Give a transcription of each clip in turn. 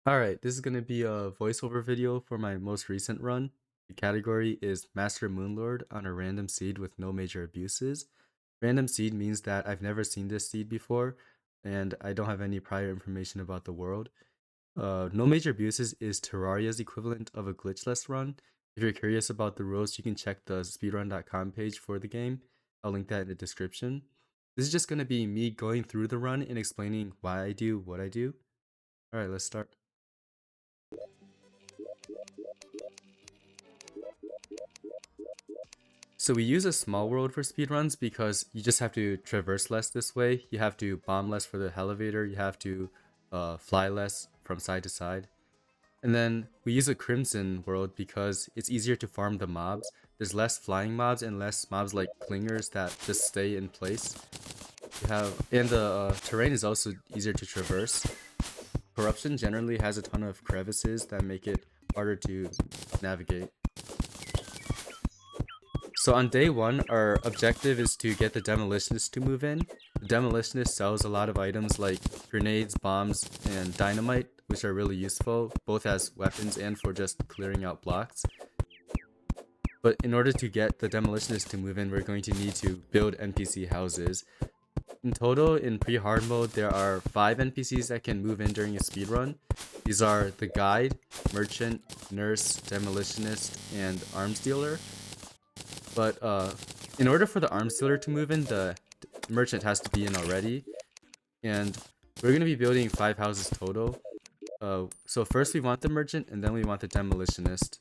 Alright, this is going to be a voiceover video for my most recent run. The category is Master Moonlord on a random seed with no major abuses. Random seed means that I've never seen this seed before, and I don't have any prior information about the world. No major abuses is Terraria's equivalent of a glitchless run. If you're curious about the rules, you can check the speedrun.com page for the game. I'll link that in the description. This is just going to be me going through the run and explaining why I do what I do. Alright, let's start. So we use a small world for speedruns because you just have to traverse less this way. You have to bomb less for the Hellevator. You have to fly less from side to side. And then we use a crimson world because it's easier to farm the mobs. There's less flying mobs and less mobs like clingers that just stay in place. And the terrain is also easier to traverse. Corruption generally has a ton of crevices that make it harder to navigate. So on day 1, our objective is to get the Demolitionist to move in. The Demolitionist sells a lot of items like grenades, bombs, and dynamite, which are really useful, both as weapons and for just clearing out blocks. But in order to get the Demolitionist to move in, we're going to need to build NPC houses. In total, in pre-hard mode, there are 5 NPCs that can move in during a speedrun. These are the Guide, Merchant, Nurse, Demolitionist, and Arms Dealer. But in order for the arms dealer to move in, the merchant has to be in already. And we're going to be building 5 houses total. So first we want the merchant, and then we want the demolitionist.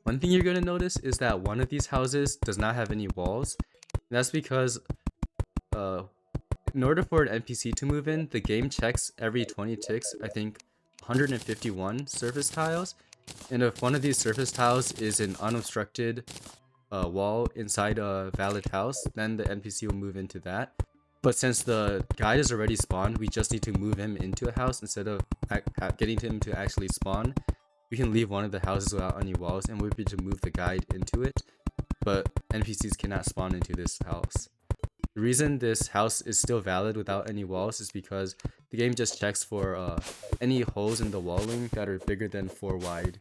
One thing you're going to notice is that one of these houses does not have any walls. And that's because in order for an NPC to move in, the game checks every 20 ticks, I think 151 surface tiles. And if one of these surface tiles is an unobstructed wall inside a valid house, then the NPC will move into that. But since the guide is already spawned, we just need to move him into a house instead of getting him to actually spawn. We can leave one of the houses without any walls, and we'll be able to move the guide into it, but NPCs cannot spawn into this house. The reason this house is still valid without any walls is because the game just checks for any holes in the walling that are bigger than 4 wide.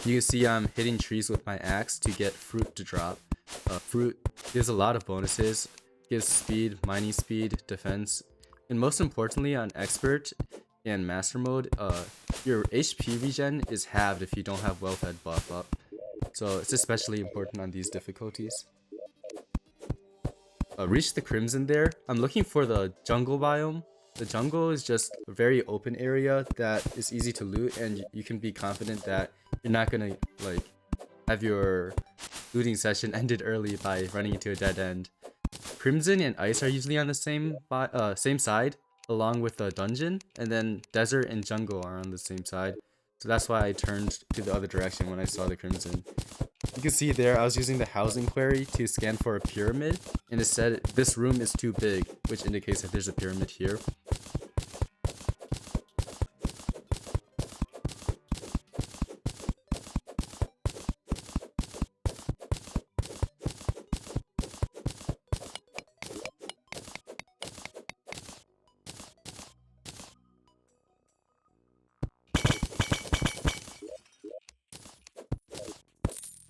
You can see I'm hitting trees with my axe to get fruit to drop. Fruit gives a lot of bonuses, gives speed, mining speed, defense, and most importantly on expert and master mode, your HP regen is halved if you don't have well-fed buff up. So it's especially important on these difficulties. Reach the crimson there. I'm looking for the jungle biome. The jungle is just a very open area that is easy to loot, and you can be confident that you're not gonna like have your looting session ended early by running into a dead end. Crimson and ice are usually on the same side, along with the dungeon, and then desert and jungle are on the same side. So that's why I turned to the other direction when I saw the crimson. You can see there I was using the housing query to scan for a pyramid, and it said this room is too big, which indicates that there's a pyramid here.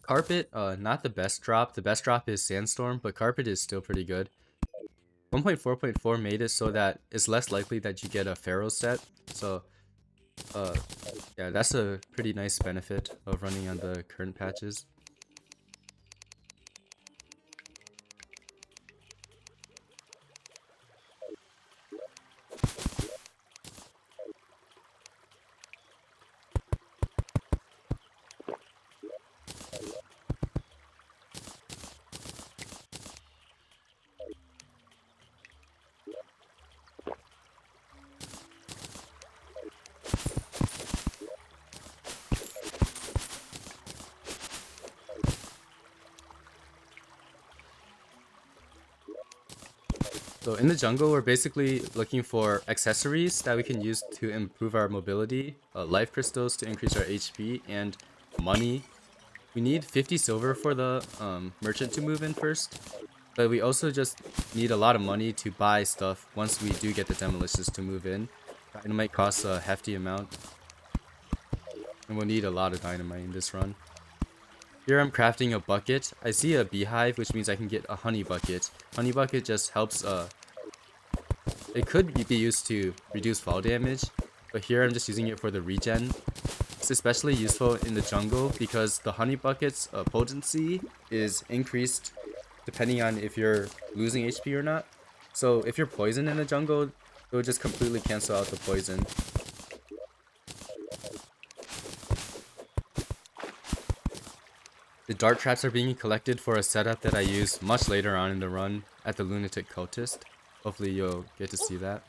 Carpet, not the best drop. The best drop is Sandstorm, but Carpet is still pretty good. 1.4.4 made it so that it's less likely that you get a Pharaoh set. So, yeah, that's a pretty nice benefit of running on the current patches. So in the jungle, we're basically looking for accessories that we can use to improve our mobility, life crystals to increase our HP, and money. We need 50 silver for the merchant to move in first, but we also just need a lot of money to buy stuff once we do get the demolitionists to move in. Dynamite costs a hefty amount, and we'll need a lot of dynamite in this run. Here I'm crafting a bucket. I see a beehive, which means I can get a honey bucket. Honey bucket just helps, it could be used to reduce fall damage, but here I'm just using it for the regen. It's especially useful in the jungle because the honey bucket's potency is increased depending on if you're losing HP or not. So if you're poisoned in the jungle, it will just completely cancel out the poison. The dart traps are being collected for a setup that I use much later on in the run at the Lunatic Cultist. Hopefully you'll get to see that.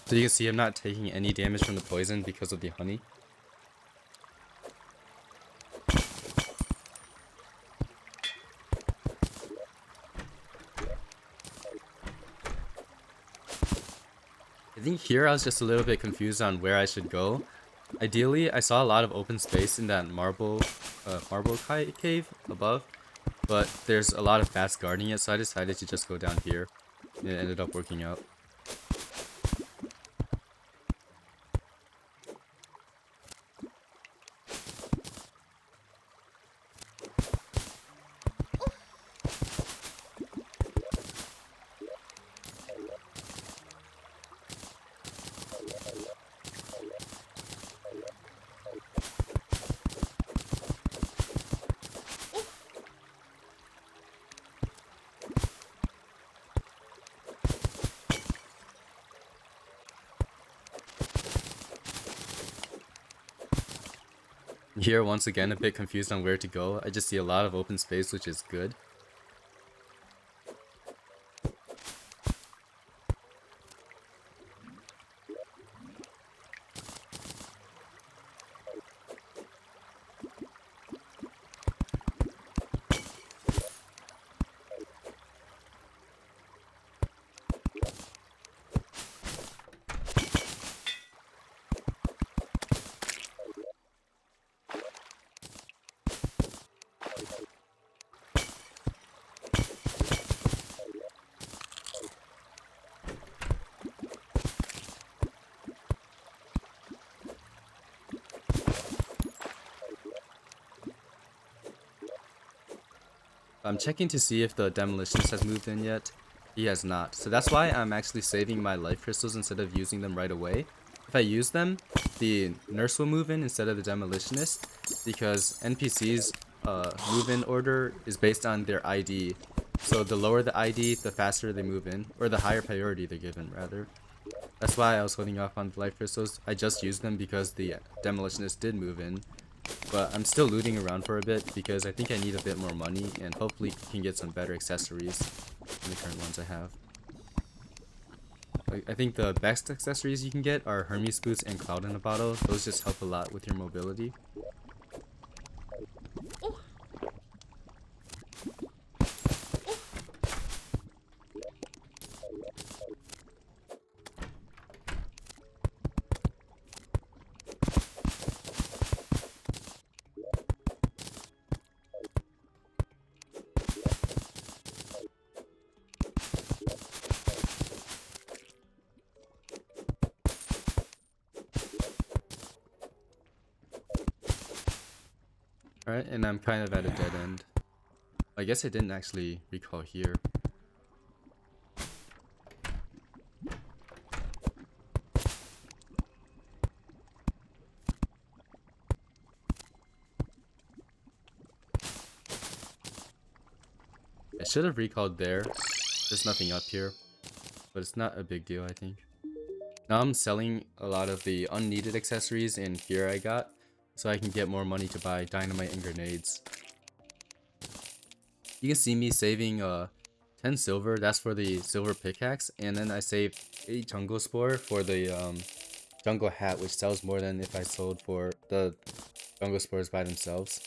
So you can see I'm not taking any damage from the poison because of the honey. I think here I was just a little bit confused on where I should go. Ideally, I saw a lot of open space in that marble cave above, but there's a lot of bats guarding it, so I decided to just go down here, and it ended up working out. Here, once again, a bit confused on where to go. I just see a lot of open space, which is good. I'm checking to see if the demolitionist has moved in yet. He has not. So that's why I'm actually saving my life crystals instead of using them right away. If I use them, the nurse will move in instead of the demolitionist because NPC's move in order is based on their ID. So the lower the ID, the faster they move in, or the higher priority they're given rather. That's why I was holding off on the life crystals. I just used them because the demolitionist did move in. But I'm still looting around for a bit because I think I need a bit more money and hopefully can get some better accessories than the current ones I have. I think the best accessories you can get are Hermes boots and Cloud in a bottle. Those just help a lot with your mobility. Alright, and I'm kind of at a dead end. I guess I didn't actually recall here. I should have recalled there. There's nothing up here, but it's not a big deal, I think. Now I'm selling a lot of the unneeded accessories and gear I got, so I can get more money to buy dynamite and grenades. You can see me saving 10 silver, that's for the silver pickaxe, and then I saved 8 jungle spore for the jungle hat, which sells more than if I sold for the jungle spores by themselves.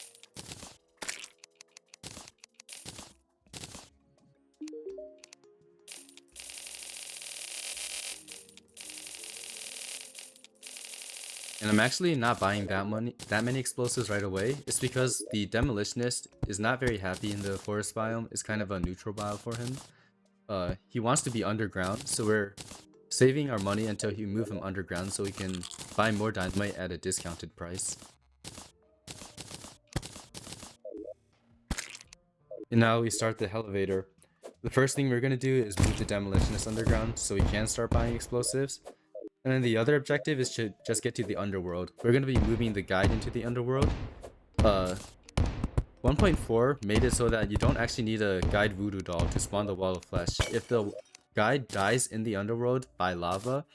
And I'm actually not buying that many explosives right away. It's because the demolitionist is not very happy in the forest biome. It's kind of a neutral biome for him. He wants to be underground, so we're saving our money until we move him underground so we can buy more dynamite at a discounted price. And now we start the Hellevator. The first thing we're going to do is move the demolitionist underground so we can start buying explosives. And then the other objective is to just get to the underworld. We're going to be moving the guide into the underworld. 1.4 made it so that you don't actually need a guide voodoo doll to spawn the wall of flesh. If the guide dies in the underworld by lava,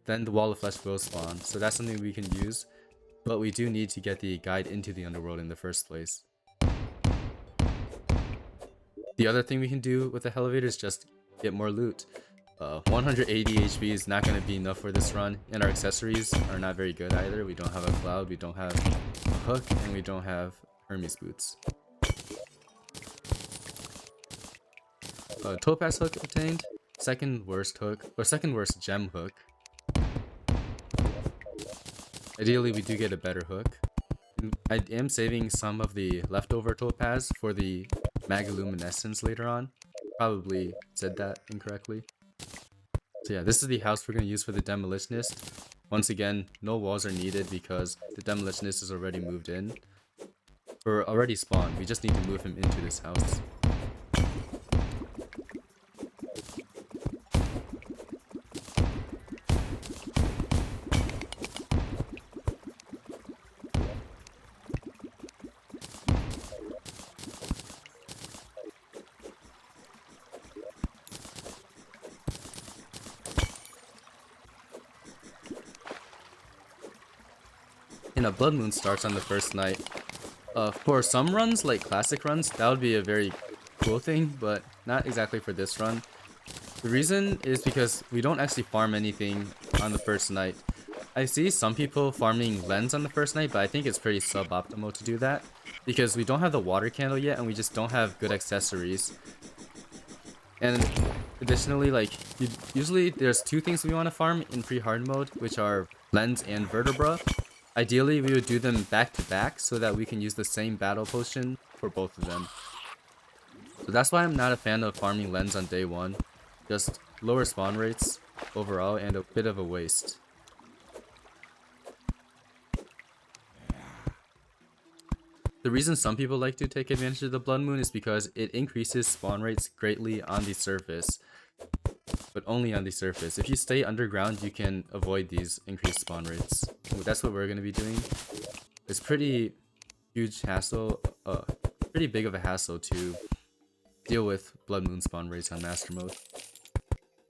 then the wall of flesh will spawn. So that's something we can use. But we do need to get the guide into the underworld in the first place. The other thing we can do with the Hellevator is just get more loot. 180 HP is not going to be enough for this run, and our accessories are not very good either. We don't have a cloud, we don't have a hook, and we don't have Hermes boots. Topaz hook obtained, second worst hook, or second worst gem hook. Ideally we do get a better hook. I am saving some of the leftover topaz for the Magaluminescence later on. Probably said that incorrectly. So yeah, this is the house we're going to use for the demolitionist. Once again, no walls are needed because the demolitionist is already moved in. Or already spawned, we just need to move him into this house. And a blood moon starts on the first night. For some runs, like classic runs, that would be a very cool thing, but not exactly for this run. The reason is because we don't actually farm anything on the first night. I see some people farming lens on the first night, but I think it's pretty suboptimal to do that because we don't have the water candle yet and we just don't have good accessories. And additionally, like, usually there's two things we want to farm in pre-hard mode, which are lens and vertebra. Ideally, we would do them back to back so that we can use the same battle potion for both of them. So that's why I'm not a fan of farming lens on day one. Just lower spawn rates overall and a bit of a waste. The reason some people like to take advantage of the blood moon is because it increases spawn rates greatly on the surface. But only on the surface. If you stay underground, you can avoid these increased spawn rates. That's what we're going to be doing. It's pretty huge hassle, pretty big of a hassle to deal with blood moon spawn rates on master mode.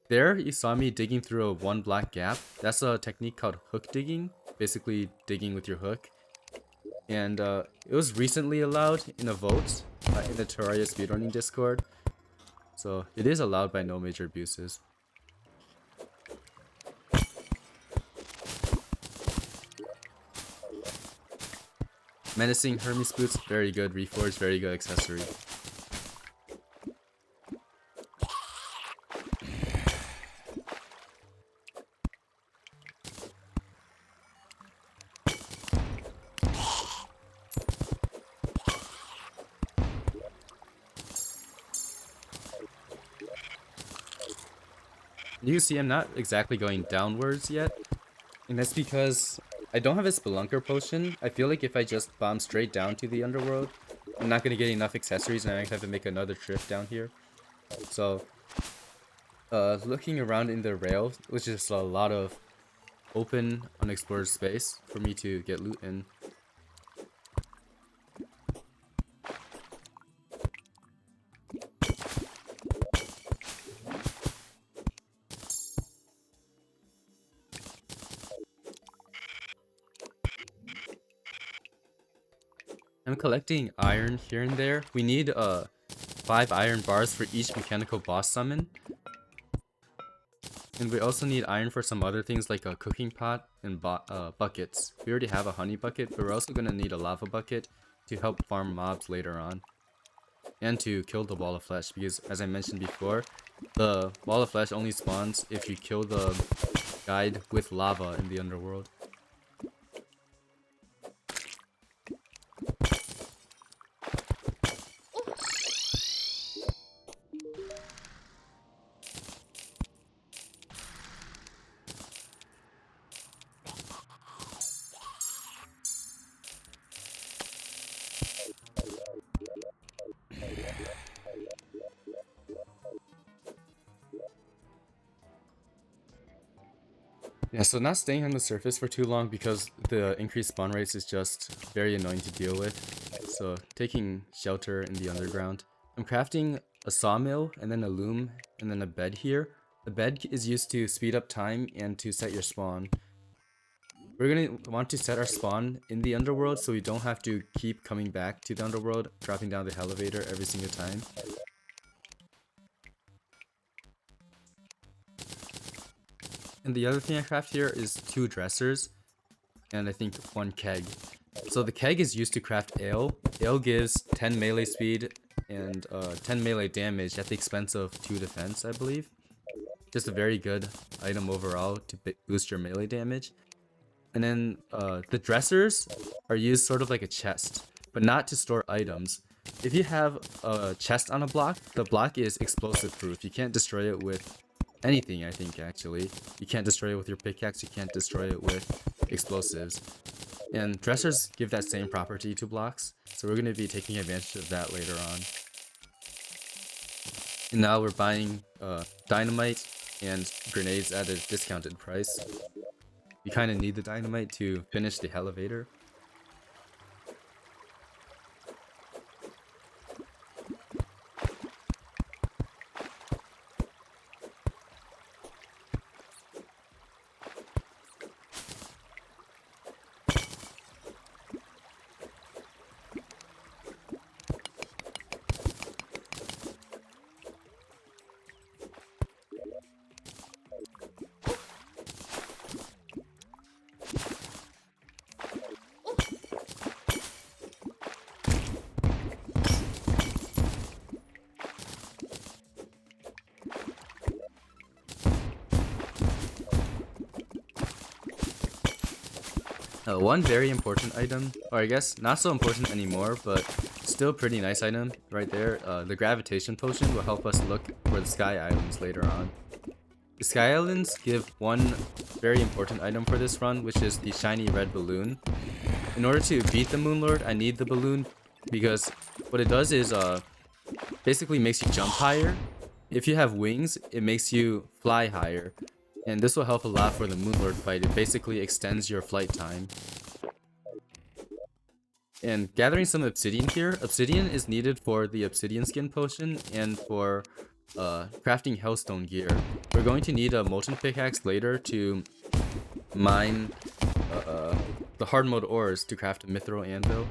There, you saw me digging through a 1 block gap. That's a technique called hook digging, basically digging with your hook. And it was recently allowed in a vote in the Terraria speedrunning Discord. So it is allowed by no major abuses. Menacing Hermes boots, very good reforge, very good accessory. You can see I'm not exactly going downwards yet, and that's because I don't have a Spelunker potion. I feel like if I just bomb straight down to the underworld, I'm not going to get enough accessories and I might have to make another trip down here. So, looking around in the rail, which is a lot of open, unexplored space for me to get loot in. I'm collecting iron here and there. We need 5 iron bars for each mechanical boss summon. And we also need iron for some other things like a cooking pot and buckets. We already have a honey bucket, but we're also going to need a lava bucket to help farm mobs later on. And to kill the wall of flesh, because as I mentioned before, the wall of flesh only spawns if you kill the guide with lava in the underworld. Yeah, so not staying on the surface for too long because the increased spawn rates is just very annoying to deal with. So taking shelter in the underground. I'm crafting a sawmill and then a loom and then a bed here. The bed is used to speed up time and to set your spawn. We're going to want to set our spawn in the underworld so we don't have to keep coming back to the underworld, dropping down the Hellevator every single time. And the other thing I craft here is 2 dressers and I think 1 keg. So the keg is used to craft ale. Ale gives 10 melee speed and 10 melee damage at the expense of 2 defense, I believe. Just a very good item overall to boost your melee damage. And then the dressers are used sort of like a chest, but not to store items. If you have a chest on a block, the block is explosive proof. You can't destroy it with anything, I think, actually. You can't destroy it with your pickaxe, you can't destroy it with explosives. And dressers give that same property to blocks, so we're going to be taking advantage of that later on. And now we're buying dynamite and grenades at a discounted price. We kind of need the dynamite to finish the Hellevator. One very important item, or I guess not so important anymore, but still pretty nice item right there. The gravitation potion will help us look for the sky islands later on. The sky islands give one very important item for this run, which is the shiny red balloon. In order to beat the Moonlord, I need the balloon because what it does is basically makes you jump higher. If you have wings, it makes you fly higher. And this will help a lot for the Moonlord fight. It basically extends your flight time. And gathering some obsidian here. Obsidian is needed for the obsidian skin potion and for crafting Hellstone gear. We're going to need a molten pickaxe later to mine the Hardmode ores to craft a mithril anvil.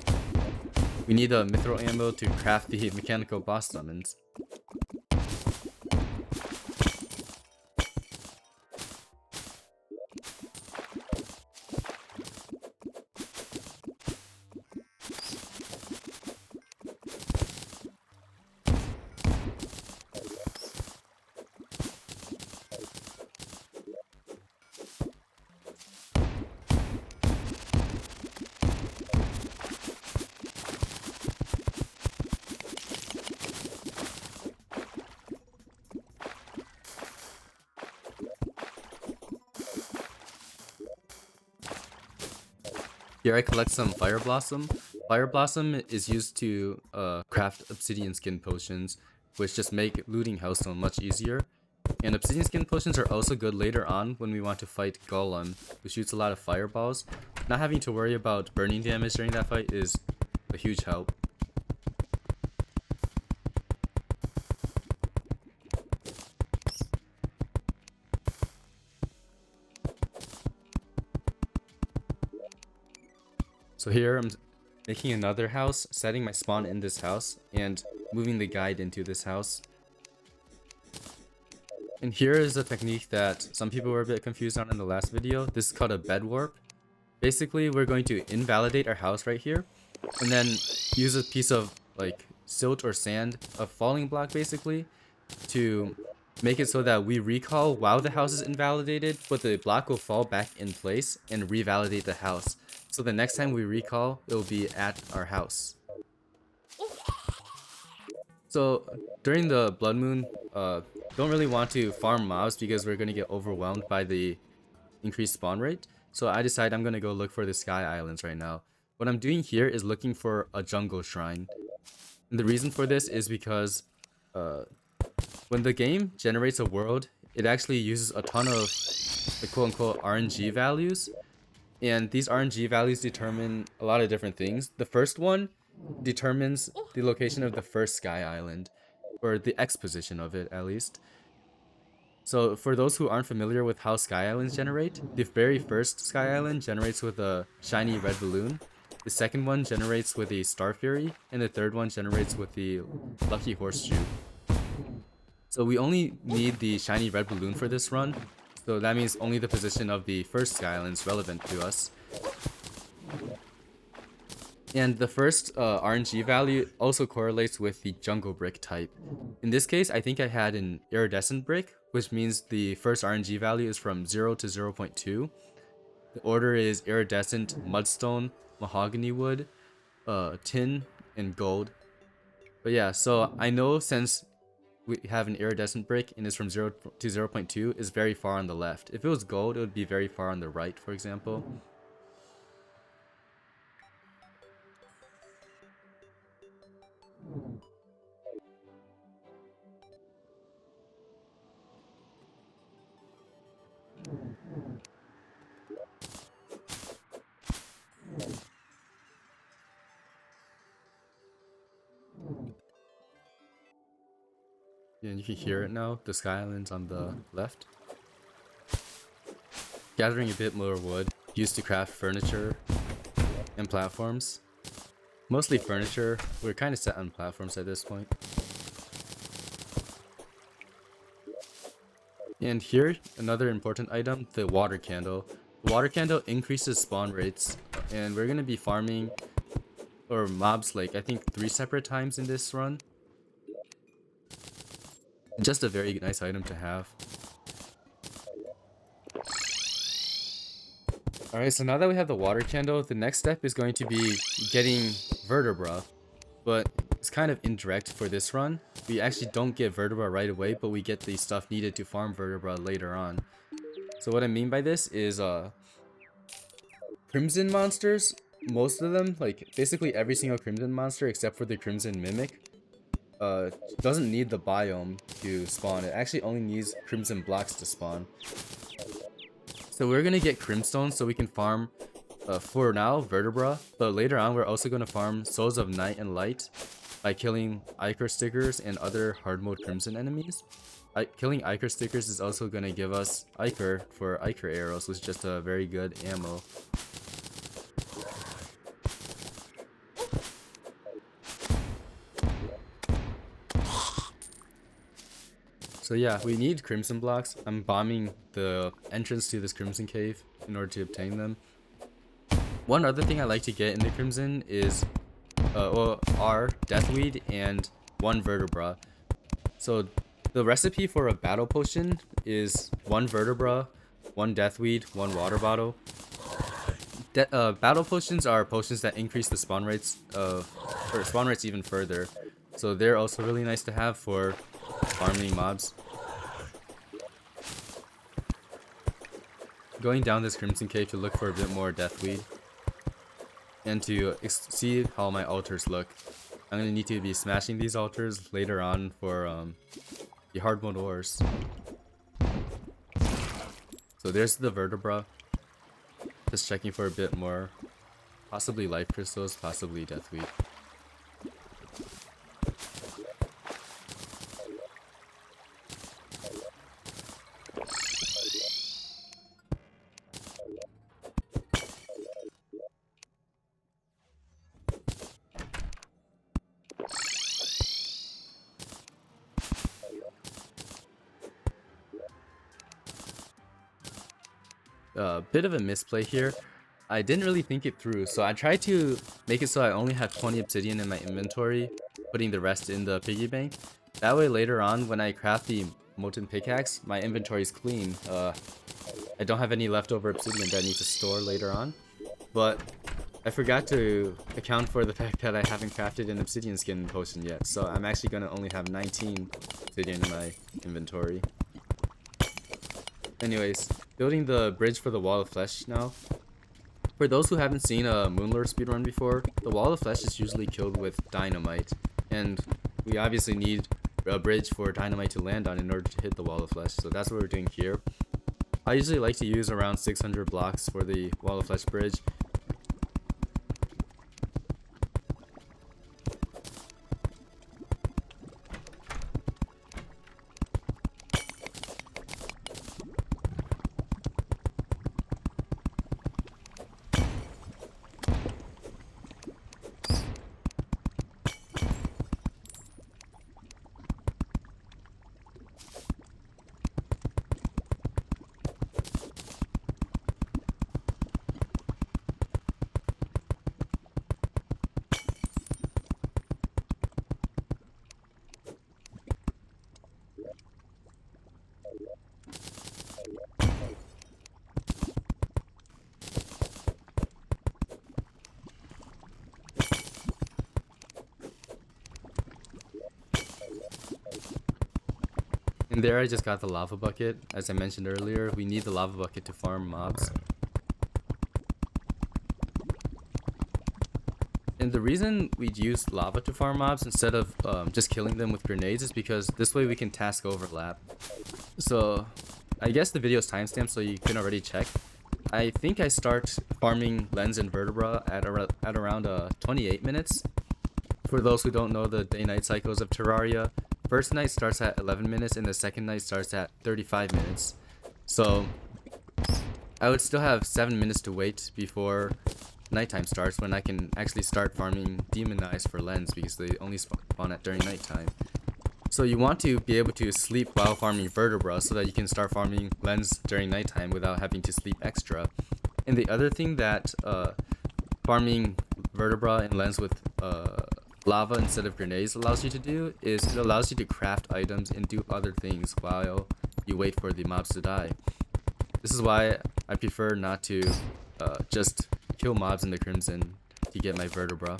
We need a mithril anvil to craft the mechanical boss summons. Here I collect some Fire Blossom. Fire Blossom is used to craft obsidian skin potions, which just make looting Hellstone much easier. And obsidian skin potions are also good later on when we want to fight Golem, who shoots a lot of fireballs. Not having to worry about burning damage during that fight is a huge help. So here I'm making another house, setting my spawn in this house, and moving the guide into this house. And here is a technique that some people were a bit confused on in the last video. This is called a bed warp. Basically, we're going to invalidate our house right here, and then use a piece of like silt or sand, a falling block basically, to make it so that we recall while the house is invalidated, but the block will fall back in place and revalidate the house. So the next time we recall, it will be at our house. So during the Blood Moon, don't really want to farm mobs because we're going to get overwhelmed by the increased spawn rate. So I decide I'm going to go look for the Sky Islands right now. What I'm doing here is looking for a jungle shrine. And the reason for this is because when the game generates a world, it actually uses a ton of the quote-unquote RNG values. And these RNG values determine a lot of different things. The first one determines the location of the first sky island, or the X position of it at least. So for those who aren't familiar with how sky islands generate, the very first sky island generates with a shiny red balloon. The second one generates with a Star Fury, and the third one generates with the Lucky Horseshoe. So we only need the shiny red balloon for this run, so that means only the position of the first sky island is relevant to us. And the first RNG value also correlates with the jungle brick type. In this case, I think I had an iridescent brick, which means the first RNG value is from 0 to 0.2. The order is iridescent, mudstone, mahogany wood, tin, and gold. But yeah, so I know since we have an iridescent brick and it's from 0 to 0.2 is very far on the left. If it was gold, it would be very far on the right, for example. Yeah, and you can hear it now, the sky islands on the left. Gathering a bit more wood, used to craft furniture and platforms. Mostly furniture, we're kind of set on platforms at this point. And here, another important item, the water candle. The water candle increases spawn rates, and we're going to be farming, or mobs like, I think 3 separate times in this run. Just a very nice item to have. Alright, so now that we have the water candle, the next step is going to be getting Vertebra. But it's kind of indirect for this run. We actually don't get Vertebra right away, but we get the stuff needed to farm Vertebra later on. So what I mean by this is Crimson monsters, most of them, like basically every single Crimson monster except for the Crimson Mimic, doesn't need the biome to spawn. It actually only needs Crimson blocks to spawn. So we're gonna get Crimstone so we can farm, for now, Vertebra, but later on we're also gonna farm Souls of Night and Light by killing Ichor stickers and other hard mode Crimson enemies. Killing Ichor stickers is also gonna give us Ichor for Ichor arrows, which is just a very good ammo. So yeah, we need Crimson blocks. I'm bombing the entrance to this Crimson cave in order to obtain them. One other thing I like to get in the Crimson is are Deathweed and 1 Vertebra. So the recipe for a battle potion is 1 Vertebra, 1 Deathweed, 1 water bottle. Battle potions are potions that increase the spawn rates even further. So they're also really nice to have for farming mobs. Going down this Crimson cave to look for a bit more Deathweed. And to see how my altars look. I'm gonna need to be smashing these altars later on for the hard mode ores. So there's the Vertebra. Just checking for a bit more. Possibly life crystals, possibly Deathweed. Bit of a misplay here. I didn't really think it through, so I tried to make it so I only have 20 obsidian in my inventory, putting the rest in the piggy bank. That way later on, when I craft the molten pickaxe, my inventory is clean. I don't have any leftover obsidian that I need to store later on, but I forgot to account for the fact that I haven't crafted an obsidian skin potion yet, so I'm actually going to only have 19 obsidian in my inventory. Anyways, building the bridge for the Wall of Flesh now. For those who haven't seen a Moonlord speedrun before, the Wall of Flesh is usually killed with dynamite, and we obviously need a bridge for dynamite to land on in order to hit the Wall of Flesh, so that's what we're doing here. I usually like to use around 600 blocks for the Wall of Flesh bridge. And there I just got the lava bucket. As I mentioned earlier, we need the lava bucket to farm mobs. And the reason we'd use lava to farm mobs instead of just killing them with grenades is because this way we can task overlap. So I guess the video's timestamped so you can already check. I think I start farming lens and vertebra at around 28 minutes. For those who don't know the day-night cycles of Terraria, first night starts at 11 minutes and the second night starts at 35 minutes. So I would still have 7 minutes to wait before nighttime starts, when I can actually start farming Demon Eyes for lens because they only spawn at during nighttime. So you want to be able to sleep while farming vertebra so that you can start farming lens during nighttime without having to sleep extra. And the other thing that farming vertebra and lens with lava instead of grenades allows you to do is it allows you to craft items and do other things while you wait for the mobs to die. This is why I prefer not to just kill mobs in the Crimson to get my vertebra.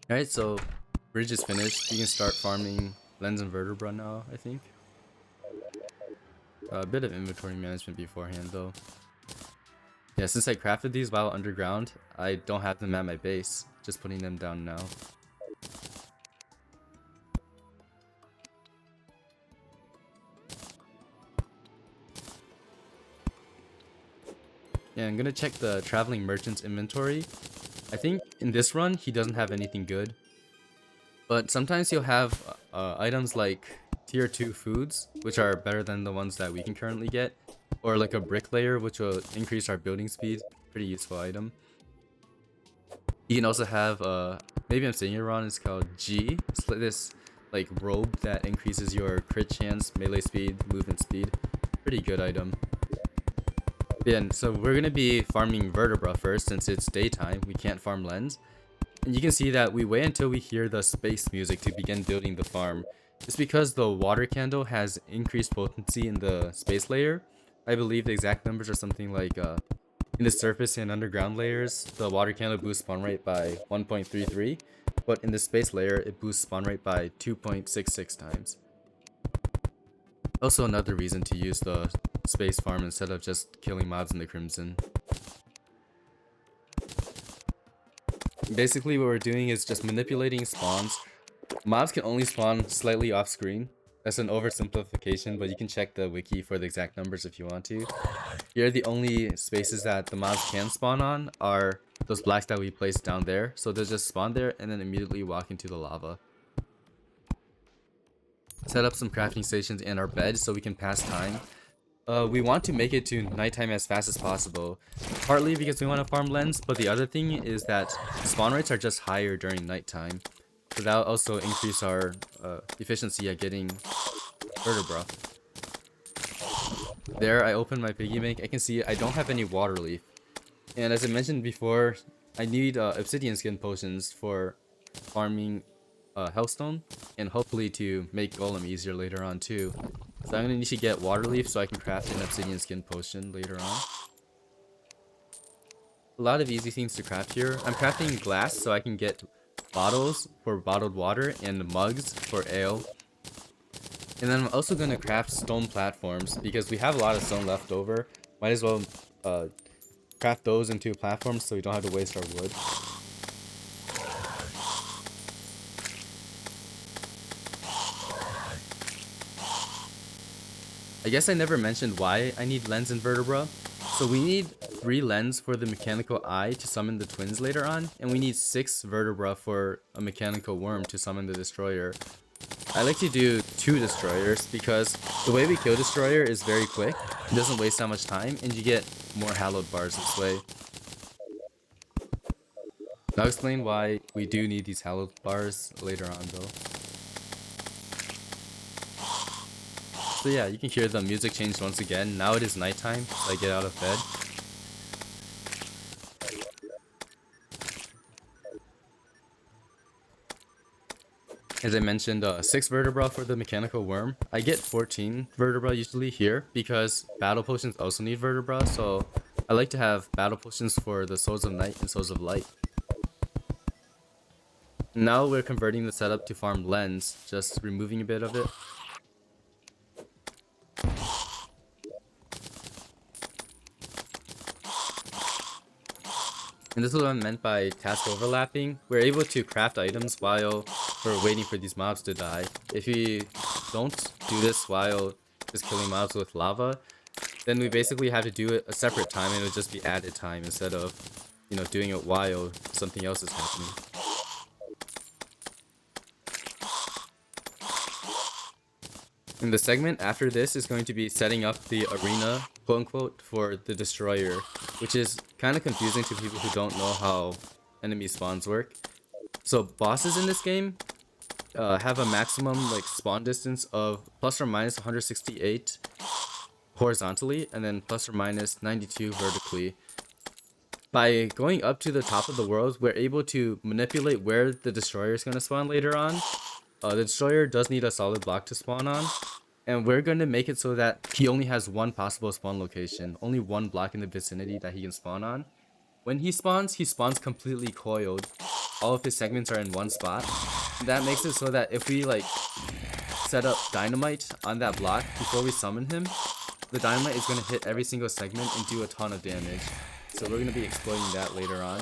Alright, so bridge is finished. You can start farming lens and vertebra now, I think. A bit of inventory management beforehand though. Yeah, since I crafted these while underground, I don't have them at my base. Just putting them down now. Yeah, I'm gonna check the traveling merchant's inventory. I think in this run, he doesn't have anything good. But sometimes he'll have items like tier 2 foods, which are better than the ones that we can currently get. Or like a bricklayer, which will increase our building speed. Pretty useful item. You can also have, maybe I'm saying it wrong, it's called G. It's like this like robe that increases your crit chance, melee speed, movement speed. Pretty good item. Yeah, so we're going to be farming vertebra first since it's daytime. We can't farm lens. And you can see that we wait until we hear the space music to begin building the farm. It's because the water candle has increased potency in the space layer. I believe the exact numbers are something like in the surface and underground layers, the water candle boosts spawn rate by 1.33, but in the space layer, it boosts spawn rate by 2.66 times. Also another reason to use the space farm instead of just killing mobs in the Crimson. Basically what we're doing is just manipulating spawns. Mobs can only spawn slightly off screen. That's an oversimplification, but you can check the wiki for the exact numbers if you want to. Here the only spaces that the mobs can spawn on are those blacks that we placed down there. So they'll just spawn there and then immediately walk into the lava. Set up some crafting stations in our bed so we can pass time. We want to make it to nighttime as fast as possible. Partly because we want to farm lens, but the other thing is that spawn rates are just higher during nighttime. So that will also increase our efficiency at getting vertebra. There, I opened my piggy bank. I can see I don't have any Waterleaf. And as I mentioned before, I need obsidian skin potions for farming Hellstone, and hopefully to make Golem easier later on too. So I'm gonna need to get Waterleaf so I can craft an obsidian skin potion later on. A lot of easy things to craft here. I'm crafting glass so I can get bottles for bottled water and mugs for ale. And then I'm also gonna craft stone platforms because we have a lot of stone left over. Might as well craft those into platforms so we don't have to waste our wood. I guess I never mentioned why I need lens and vertebra. So we need 3 lens for the mechanical eye to summon the twins later on, and we need 6 vertebra for a mechanical worm to summon the destroyer. I like to do 2 destroyers because the way we kill destroyer is very quick, it doesn't waste that much time, and you get more hallowed bars this way. I'll explain why we do need these hallowed bars later on though. So yeah, you can hear the music change once again. Now it is nighttime, so I get out of bed. As I mentioned, 6 vertebra for the mechanical worm. I get 14 vertebra usually here because battle potions also need vertebra, so I like to have battle potions for the souls of night and souls of light. Now we're converting the setup to farm lens, just removing a bit of it. And this is what I meant by task overlapping. We're able to craft items while we're waiting for these mobs to die. If we don't do this while just killing mobs with lava, then we basically have to do it a separate time and it'll just be added time instead of, you know, doing it while something else is happening. And the segment after this is going to be setting up the arena, quote unquote, for the destroyer, which is kind of confusing to people who don't know how enemy spawns work. So bosses in this game have a maximum like spawn distance of plus or minus 168 horizontally and then plus or minus 92 vertically. By going up to the top of the world, we're able to manipulate where the destroyer is going to spawn later on. The destroyer does need a solid block to spawn on, and we're going to make it so that he only has one possible spawn location, only one block in the vicinity that he can spawn on. When he spawns completely coiled. All of his segments are in one spot. That makes it so that if we like set up dynamite on that block before we summon him, the dynamite is going to hit every single segment and do a ton of damage. So we're going to be exploiting that later on.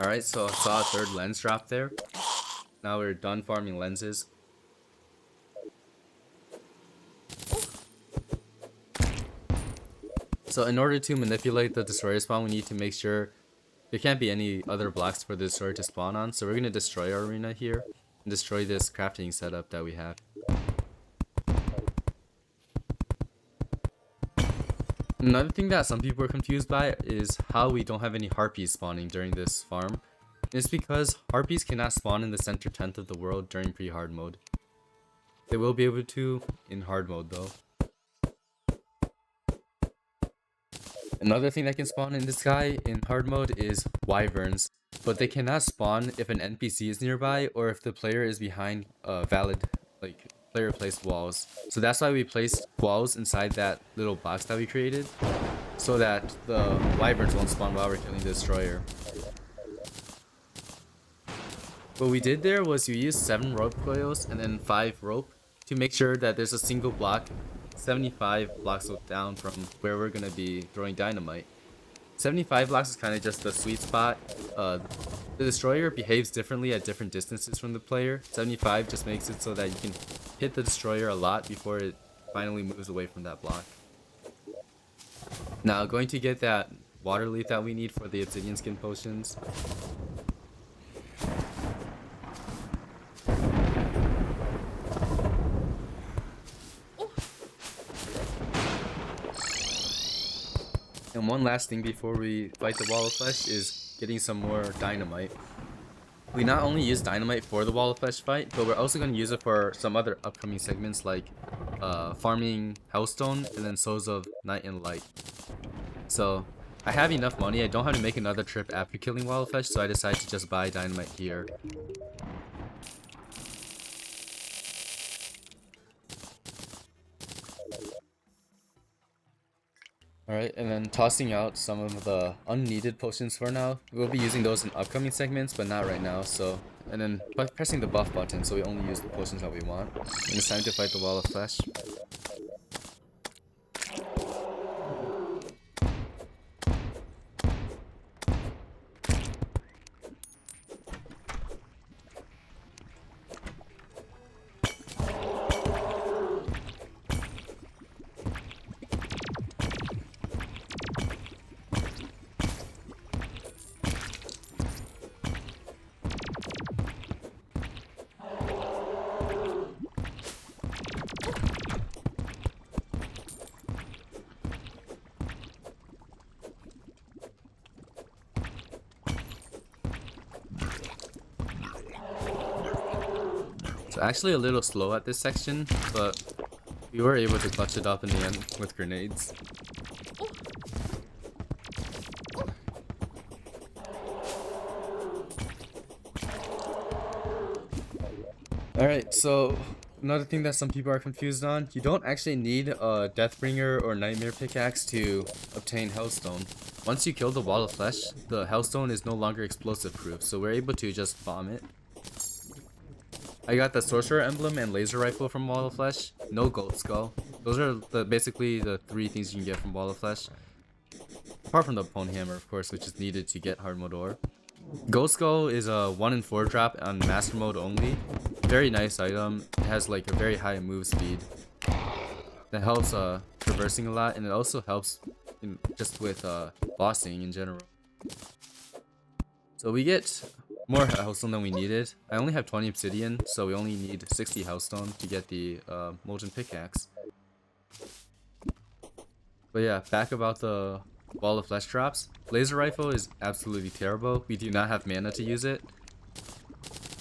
Alright, so I saw a 3rd lens drop there. Now we're done farming lenses. So in order to manipulate the destroyer spawn, we need to make sure there can't be any other blocks for the destroyer to spawn on. So we're going to destroy our arena here and destroy this crafting setup that we have. Another thing that some people are confused by is how we don't have any harpies spawning during this farm. It's because harpies cannot spawn in the center 10th of the world during pre-hard mode. They will be able to in hard mode though. Another thing that can spawn in the sky in hard mode is wyverns, but they cannot spawn if an NPC is nearby or if the player is behind valid like player placed walls. So that's why we placed walls inside that little box that we created, so that the wyverns won't spawn while we're killing the destroyer. What we did there was we used 7 rope coils and then 5 rope to make sure that there's a single block 75 blocks down from where we're going to be throwing dynamite. 75 blocks is kind of just the sweet spot. The destroyer behaves differently at different distances from the player. 75 just makes it so that you can hit the destroyer a lot before it finally moves away from that block. Now going to get that Waterleaf that we need for the obsidian skin potions. And one last thing before we fight the wall of flesh is getting some more dynamite. We not only use dynamite for the wall of flesh fight, but we're also going to use it for some other upcoming segments like farming Hellstone and then Souls of Night and Light. So I have enough money. I don't have to make another trip after killing wall of flesh, so I decided to just buy dynamite here. Alright, and then tossing out some of the unneeded potions for now. We'll be using those in upcoming segments, but not right now, so... And then pressing the buff button, so we only use the potions that we want. And it's time to fight the wall of flesh. So actually a little slow at this section, but we were able to clutch it up in the end with grenades. Alright, so another thing that some people are confused on, you don't actually need a Deathbringer or Nightmare pickaxe to obtain Hellstone. Once you kill the wall of flesh, the Hellstone is no longer explosive proof, so we're able to just bomb it. I got the Sorcerer Emblem and Laser Rifle from Wall of Flesh. No Gold Skull. Those are basically the 3 things you can get from Wall of Flesh. Apart from the Bone Hammer, of course, which is needed to get Hardmode ore. Gold Skull is a 1 in 4 drop on Master Mode only. Very nice item. It has like a very high move speed. That helps traversing a lot, and it also helps just with bossing in general. So we get more Hellstone than we needed. I only have 20 obsidian, so we only need 60 Hellstone to get the Molten Pickaxe. But yeah, back about the Wall of Flesh drops. Laser Rifle is absolutely terrible. We do not have mana to use it.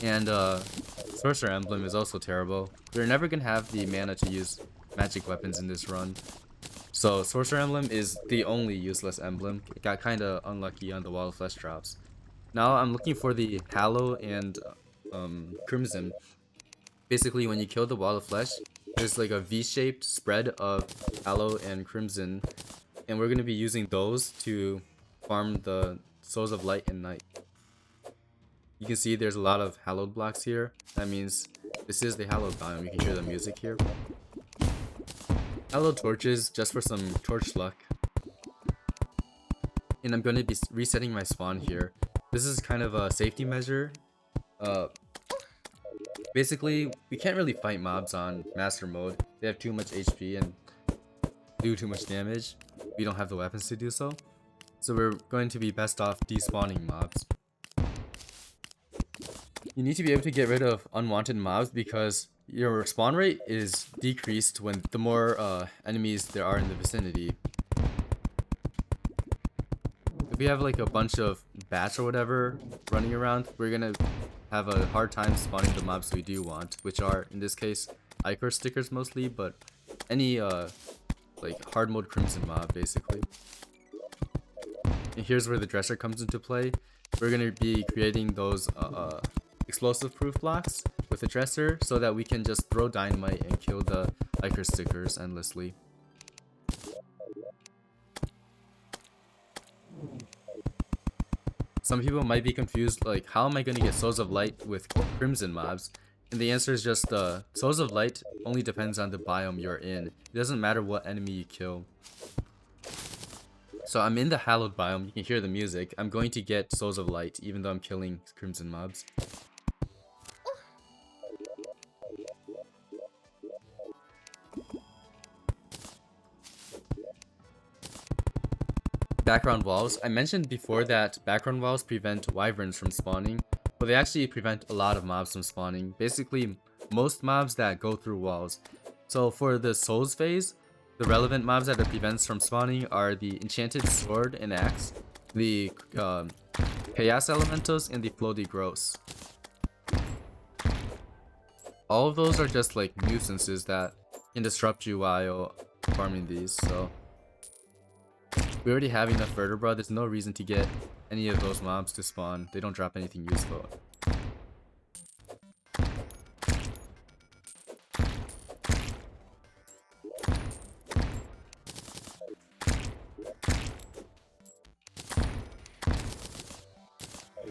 And Sorcerer Emblem is also terrible. We're never going to have the mana to use magic weapons in this run. So Sorcerer Emblem is the only useless emblem. It got kind of unlucky on the Wall of Flesh drops. Now I'm looking for the Hallow and Crimson. Basically, when you kill the Wall of Flesh, there's like a V-shaped spread of Hallow and Crimson, and we're going to be using those to farm the Souls of Light and Night. You can see there's a lot of Hallowed blocks here. That means this is the Hallowed biome. You can hear the music here. Hallowed torches just for some torch luck. And I'm going to be resetting my spawn here. This is kind of a safety measure. Basically, we can't really fight mobs on Master Mode. They have too much HP and do too much damage. We don't have the weapons to do so. So we're going to be best off despawning mobs. You need to be able to get rid of unwanted mobs because your spawn rate is decreased when the more enemies there are in the vicinity. If we have like a bunch of bats or whatever running around, we're gonna have a hard time spawning the mobs we do want, which are, in this case, Ichor stickers mostly, but any like hard mode Crimson mob basically. And here's where the dresser comes into play. We're gonna be creating those explosive proof blocks with the dresser so that we can just throw dynamite and kill the Ichor stickers endlessly. Some people might be confused, like, how am I going to get Souls of Light with Crimson mobs? And the answer is just, Souls of Light only depends on the biome you're in. It doesn't matter what enemy you kill. So I'm in the Hallowed biome, you can hear the music. I'm going to get Souls of Light, even though I'm killing Crimson mobs. Background walls. I mentioned before that background walls prevent wyverns from spawning, but they actually prevent a lot of mobs from spawning. Basically, most mobs that go through walls. So for the Souls phase, the relevant mobs that it prevents from spawning are the Enchanted Sword and Axe, the Chaos Elementals, and the Floaty Gross. all of those are just like nuisances that can disrupt you while farming these. So we already have enough vertebra. There's no reason to get any of those mobs to spawn. They don't drop anything useful.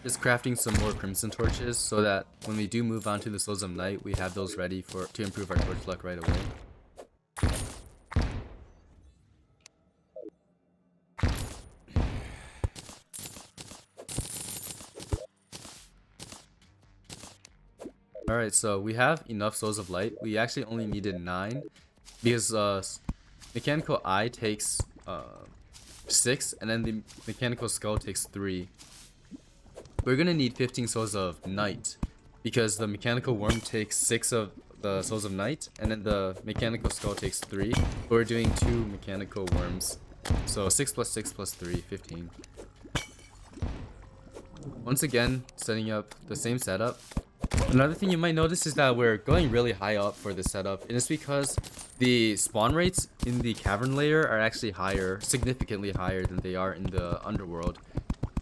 Just crafting some more crimson torches so that when we do move on to the Souls of Night, we have those ready to improve our torch luck right away. Alright, so we have enough Souls of Light. We actually only needed 9 because Mechanical Eye takes 6 and then the Mechanical Skull takes 3. We're gonna need 15 Souls of Night because the Mechanical Worm takes 6 of the Souls of Night and then the Mechanical Skull takes 3. But we're doing 2 Mechanical Worms. So 6 plus 6 plus 3, 15. Once again, setting up the same setup. Another thing you might notice is that we're going really high up for this setup, and it's because the spawn rates in the cavern layer are actually higher, significantly higher than they are in the underworld.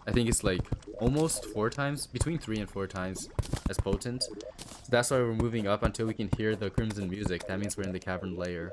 I think it's like almost 4 times, between 3 and 4 times as potent. So that's why we're moving up until we can hear the crimson music. That means we're in the cavern layer.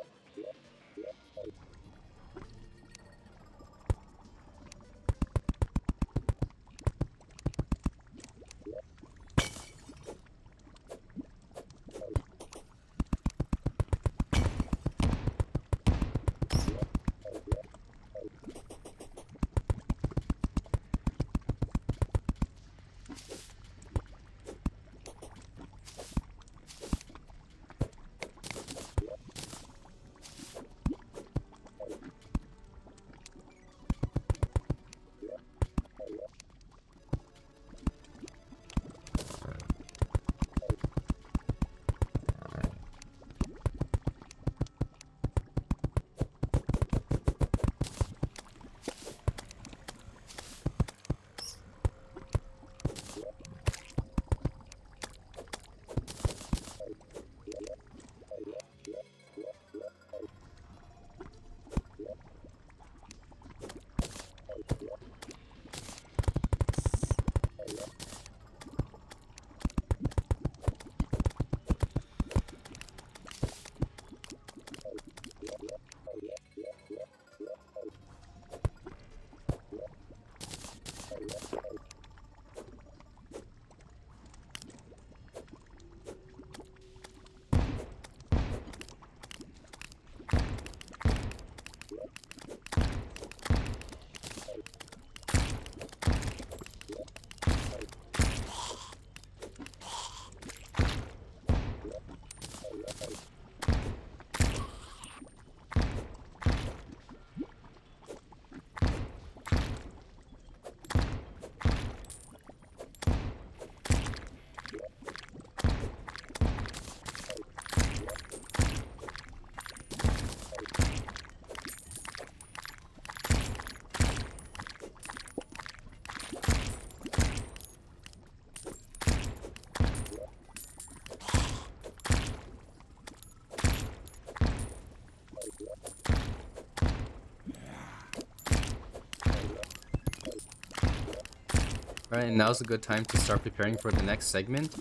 Alright, and now's a good time to start preparing for the next segment.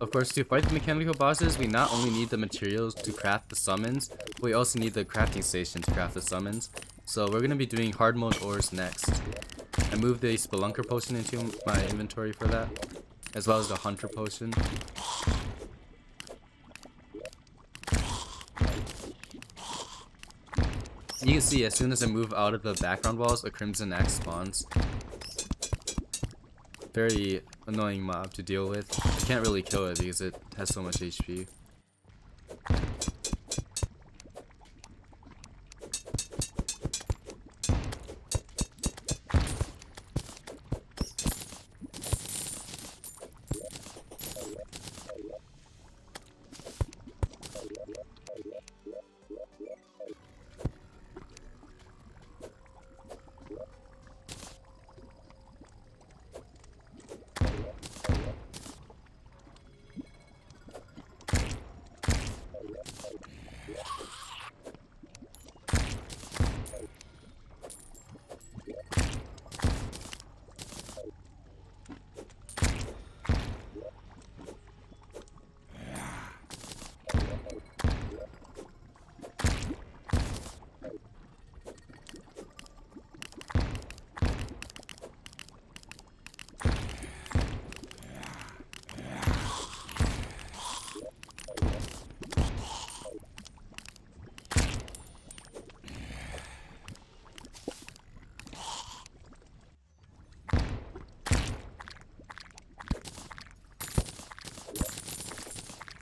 Of course, to fight the mechanical bosses, we not only need the materials to craft the summons, but we also need the crafting station to craft the summons. So we're going to be doing hard mode ores next. I moved the Spelunker potion into my inventory for that, as well as the Hunter potion. You can see as soon as I move out of the background walls, a Crimson Axe spawns. Very annoying mob to deal with. You can't really kill it because it has so much HP.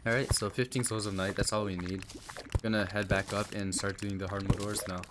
Alright, so 15 souls of night, that's all we need. Gonna head back up and start doing the hard mode ores now.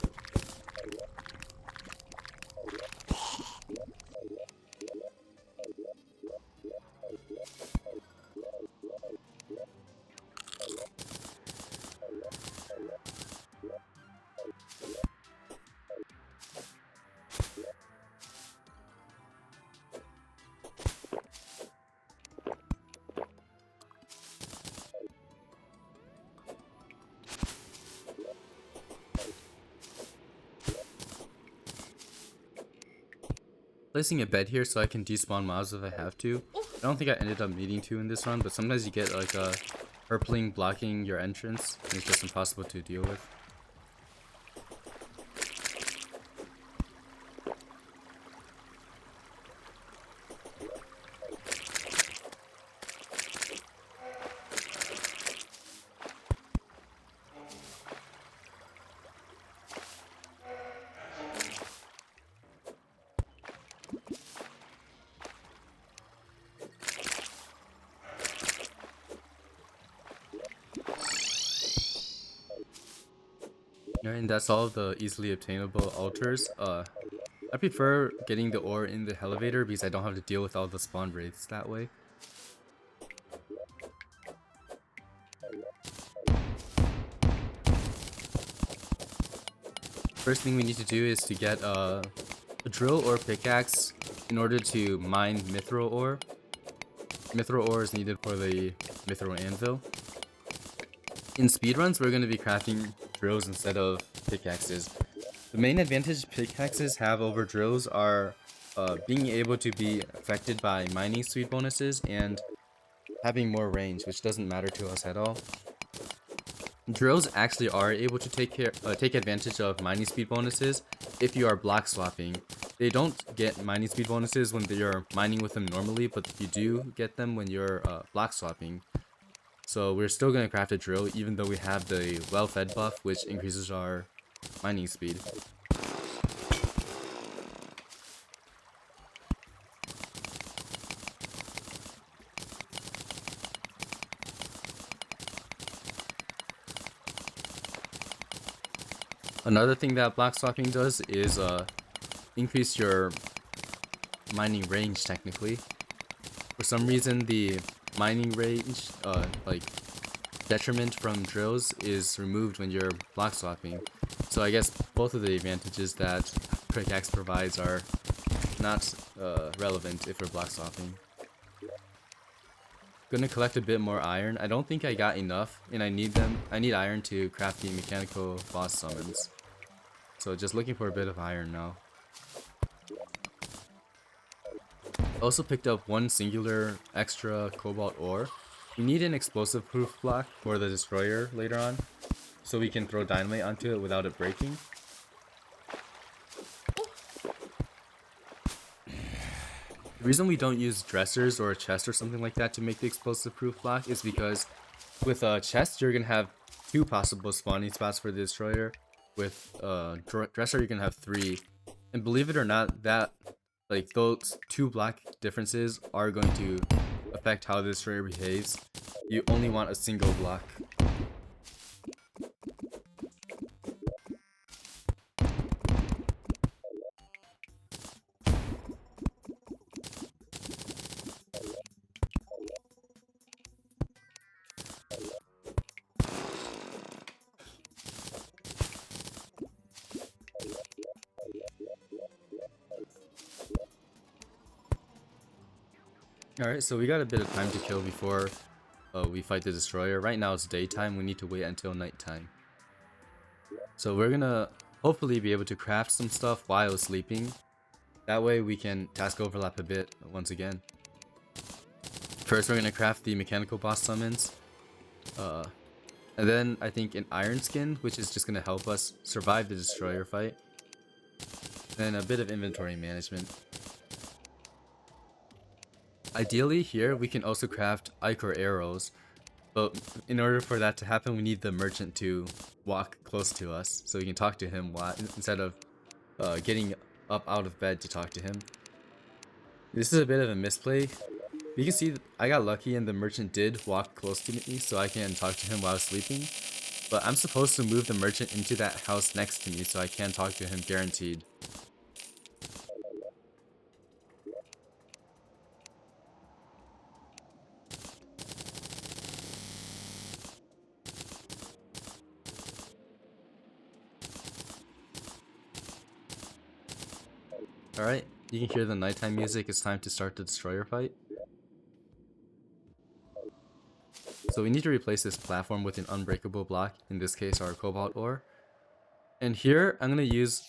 Placing a bed here so I can despawn mobs if I have to. I don't think I ended up needing to in this run, but sometimes you get like a purpling blocking your entrance and it's just impossible to deal with. And that's all the easily obtainable altars. I prefer getting the ore in the Hellevator because I don't have to deal with all the spawn wraiths that way. First thing we need to do is to get a drill or pickaxe in order to mine mithril ore. Mithril ore is needed for the mithril anvil. In speedruns, we're going to be crafting drills instead of pickaxes. The main advantage pickaxes have over drills are being able to be affected by mining speed bonuses and having more range, which doesn't matter to us at all. Drills actually are able to take advantage of mining speed bonuses if you are block swapping. They don't get mining speed bonuses when you're mining with them normally, but you do get them when you're block swapping. So we're still going to craft a drill even though we have the well-fed buff, which increases our mining speed. Another thing that block swapping does is increase your mining range technically. For some reason the mining range, like detriment from drills is removed when you're block swapping. So I guess both of the advantages that pickaxe provides are not relevant if we're block swapping. Gonna collect a bit more iron. I don't think I got enough, and I need iron to craft the mechanical boss summons. So just looking for a bit of iron now. Also picked up one singular extra cobalt ore. We need an explosive proof block for the destroyer later on, so we can throw dynamite onto it without it breaking. The reason we don't use dressers or a chest or something like that to make the explosive proof block is because with a chest you're gonna have 2 possible spawning spots for the destroyer. With dresser you're gonna have 3, and believe it or not, that like those 2 block differences are going to affect how the destroyer behaves. You only want a single block. Alright, so we got a bit of time to kill before we fight the destroyer. Right now it's daytime, we need to wait until nighttime. So we're gonna hopefully be able to craft some stuff while sleeping. That way we can task overlap a bit once again. First we're gonna craft the mechanical boss summons. And then I think an iron skin, which is just gonna help us survive the destroyer fight. And a bit of inventory management. Ideally here we can also craft ichor arrows, but in order for that to happen we need the merchant to walk close to us so we can talk to him instead of getting up out of bed to talk to him. This is a bit of a misplay. You can see I got lucky and the merchant did walk close to me so I can talk to him while sleeping. But I'm supposed to move the merchant into that house next to me so I can talk to him guaranteed. Alright, you can hear the nighttime music. It's time to start the destroyer fight. So we need to replace this platform with an unbreakable block, in this case our cobalt ore. And here I'm going to use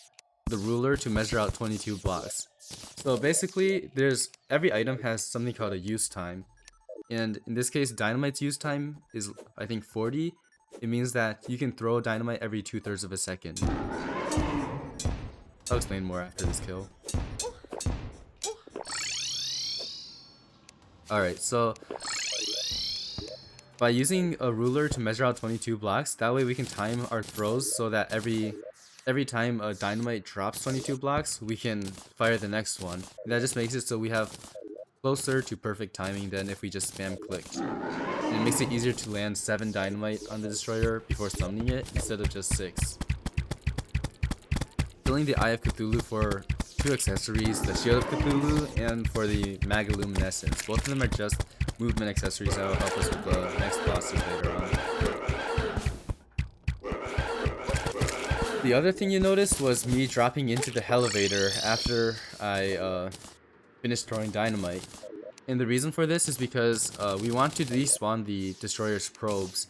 the ruler to measure out 22 blocks. So basically every item has something called a use time. And in this case dynamite's use time is I think 40. It means that you can throw dynamite every 2/3 of a second. I'll explain more after this kill. Alright, so by using a ruler to measure out 22 blocks, that way we can time our throws so that every time a dynamite drops 22 blocks, we can fire the next one. And that just makes it so we have closer to perfect timing than if we just spam clicked. And it makes it easier to land 7 dynamite on the destroyer before summoning it instead of just 6. Filling the Eye of Cthulhu for 2 accessories, the Shield of Cthulhu and for the Magaluminescence. Both of them are just movement accessories that will help us with the next bosses later on. The other thing you noticed was me dropping into the Hellevator after I finished throwing dynamite. And the reason for this is because we want to despawn the destroyer's probes.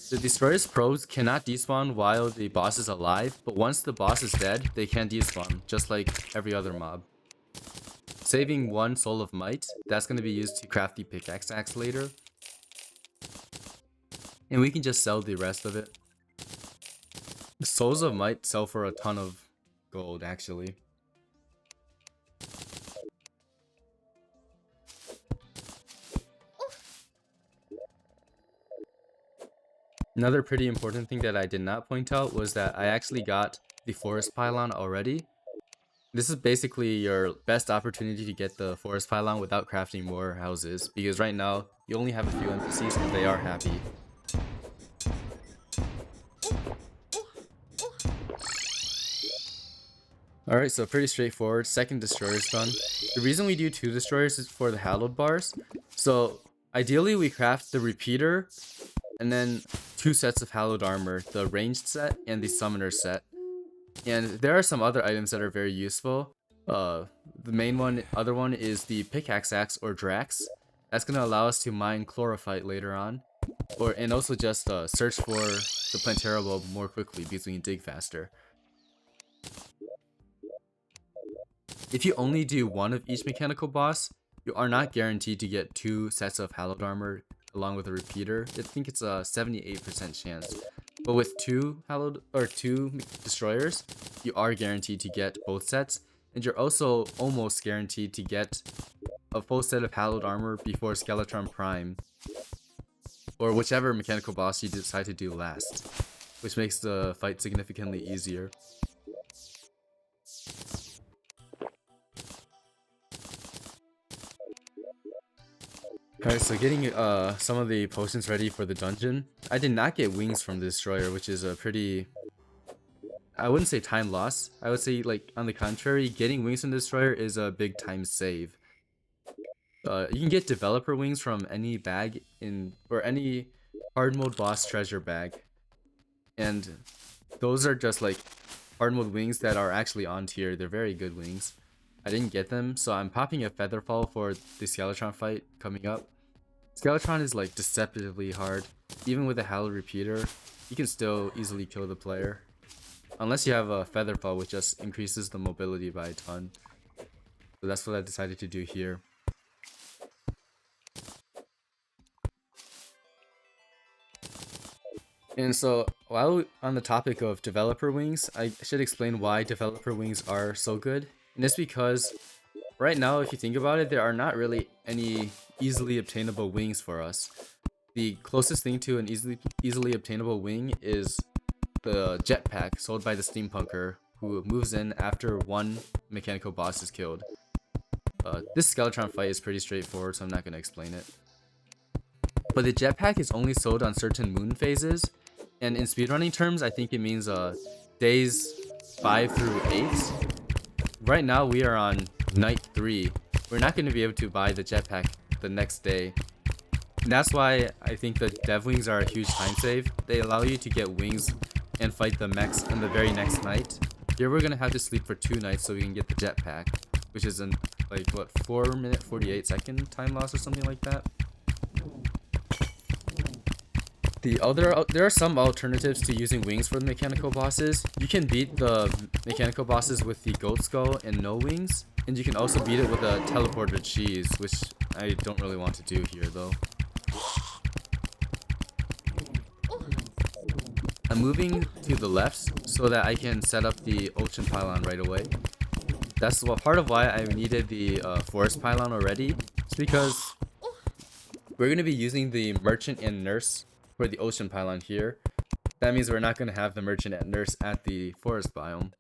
The destroyer's probes cannot despawn while the boss is alive, but once the boss is dead, they can despawn, just like every other mob. Saving 1 soul of might, that's going to be used to craft the pickaxe axe later. And we can just sell the rest of it. The souls of might sell for a ton of gold, actually. Another pretty important thing that I did not point out was that I actually got the forest pylon already. This is basically your best opportunity to get the forest pylon without crafting more houses, because right now you only have a few NPCs and they are happy. Alright, so pretty straightforward. Second destroyer is done. The reason we do 2 destroyers is for the hallowed bars. So ideally we craft the repeater and then 2 sets of hallowed armor, the ranged set and the summoner set. And there are some other items that are very useful. The other one is the pickaxe axe or Drax. That's gonna allow us to mine chlorophyte later on, and also just search for the Plantera bulb more quickly because we can dig faster. If you only do 1 of each mechanical boss, you are not guaranteed to get 2 sets of hallowed armor along with a repeater. I think it's a 78% chance. But with 2 destroyers, you are guaranteed to get both sets, and you're also almost guaranteed to get a full set of hallowed armor before Skeletron Prime, or whichever mechanical boss you decide to do last, which makes the fight significantly easier. Alright, so getting some of the potions ready for the dungeon. I did not get wings from the destroyer, which is a pretty... I wouldn't say time loss. I would say, like, on the contrary, getting wings from the destroyer is a big time save. You can get developer wings from any bag or any hard mode boss treasure bag. And those are just like hard mode wings that are actually on tier. They're very good wings. I didn't get them, so I'm popping a Featherfall for the Skeletron fight coming up. Skeletron is like deceptively hard. Even with a Hallowed Repeater, you can still easily kill the player. Unless you have a Featherfall, which just increases the mobility by a ton. So that's what I decided to do here. And so, while on the topic of developer wings, I should explain why developer wings are so good. And it's because right now, if you think about it, there are not really any easily obtainable wings for us. The closest thing to an easily obtainable wing is the Jetpack sold by the Steampunker, who moves in after 1 mechanical boss is killed. This Skeletron fight is pretty straightforward, so I'm not going to explain it. But the jetpack is only sold on certain moon phases, and in speedrunning terms, I think it means days 5 through 8. Right now, we are on night 3. We're not going to be able to buy the jetpack the next day. And that's why I think the dev wings are a huge time save. They allow you to get wings and fight the mechs on the very next night. Here we're going to have to sleep for 2 nights so we can get the jetpack, which is in like what, 4-minute 48-second time loss or something like that. There are some alternatives to using wings for the mechanical bosses. You can beat the mechanical bosses with the goat skull and no wings, and you can also beat it with a teleported cheese, which I don't really want to do here though. I'm moving to the left so that I can set up the ocean pylon right away. That's part of why I needed the forest pylon already. It's because we're going to be using the merchant and nurse for the ocean pylon here. That means we're not going to have the merchant and nurse at the forest biome.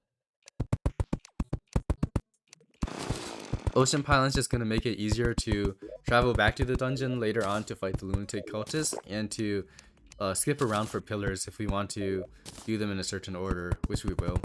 Ocean pylon is just going to make it easier to travel back to the dungeon later on to fight the Lunatic Cultist, and to skip around for pillars if we want to do them in a certain order, which we will.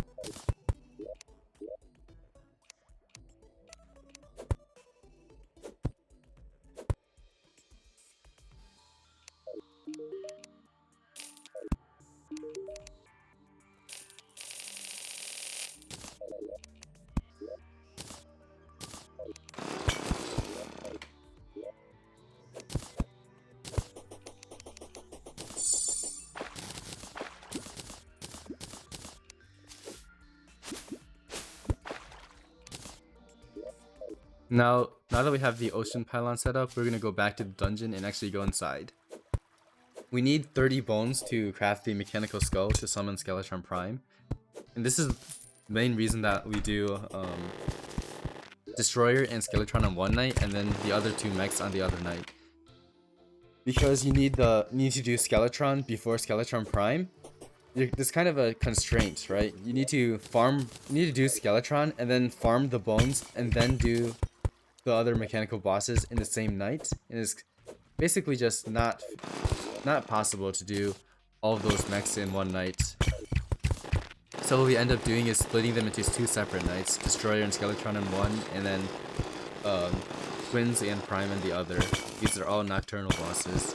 Now that we have the ocean pylon set up, we're going to go back to the dungeon and actually go inside. We need 30 bones to craft the mechanical skull to summon Skeletron Prime. And this is the main reason that we do Destroyer and Skeletron on one night, and then the other 2 mechs on the other night. Because you need to do Skeletron before Skeletron Prime. There's kind of a constraint, right? You need to do Skeletron and then farm the bones and then do the other mechanical bosses in the same night. And it's basically just not possible to do all of those mechs in one night. So what we end up doing is splitting them into 2 separate nights, Destroyer and Skeletron in one, and then Twins and Prime in the other. These are all nocturnal bosses.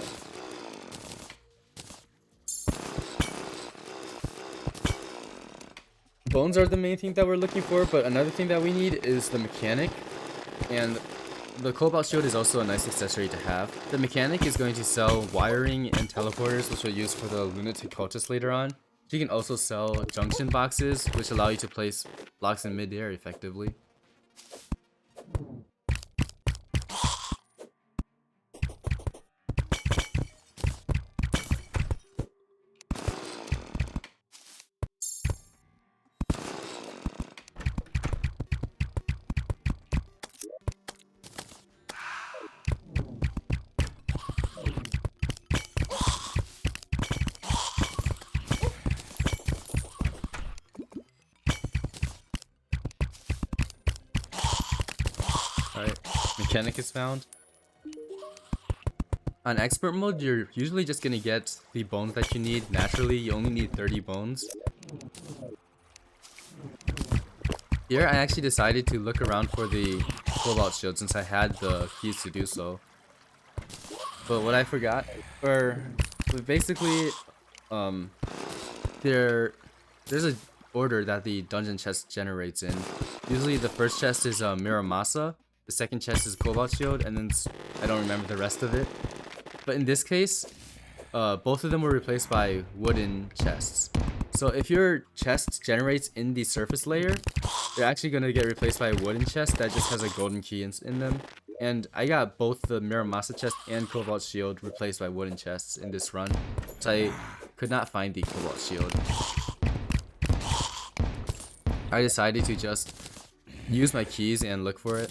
Bones are the main thing that we're looking for, but another thing that we need is the mechanic. And the Cobalt Shield is also a nice accessory to have. The mechanic is going to sell wiring and teleporters, which we'll use for the Lunatic Cultist later on. You can also sell junction boxes, which allow you to place blocks in mid-air effectively. Mechanic is found. On expert mode, you're usually just gonna get the bones that you need naturally. You only need 30 bones. Here I actually decided to look around for the Cobalt Shield since I had the keys to do so. But what I forgot, or basically there's a order that the dungeon chest generates in. Usually the first chest is Miramasa. The second chest is Cobalt Shield, and then I don't remember the rest of it. But in this case, both of them were replaced by wooden chests. So if your chest generates in the surface layer, they're actually going to get replaced by a wooden chest that just has a golden key in them. And I got both the Miramasa chest and Cobalt Shield replaced by wooden chests in this run, so I could not find the Cobalt Shield. I decided to just use my keys and look for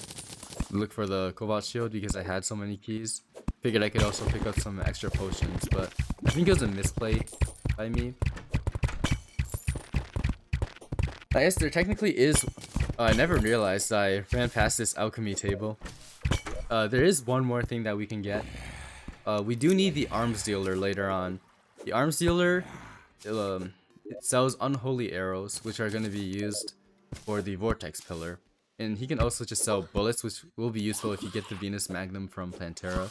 the Cobalt Shield because I had so many keys. Figured I could also pick up some extra potions, but I think it was a misplay by me. I guess there technically is I never realized I ran past this alchemy table. There is one more thing that we can get. We do need the arms dealer later on. The arms dealer, it sells unholy arrows, which are going to be used for the Vortex Pillar. And he can also just sell bullets, which will be useful if you get the Venus Magnum from Plantera.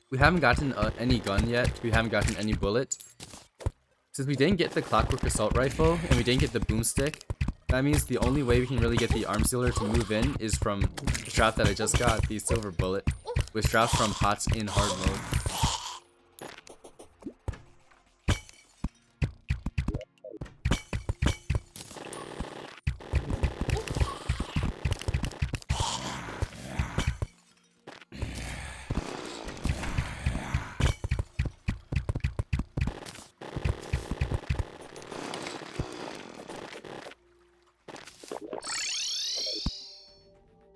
We haven't gotten any gun yet. We haven't gotten any bullet. Since we didn't get the Clockwork Assault Rifle, and we didn't get the Boomstick, that means the only way we can really get the arms dealer to move in is from the strap that I just got, the Silver Bullet, which drops from pots in hard mode.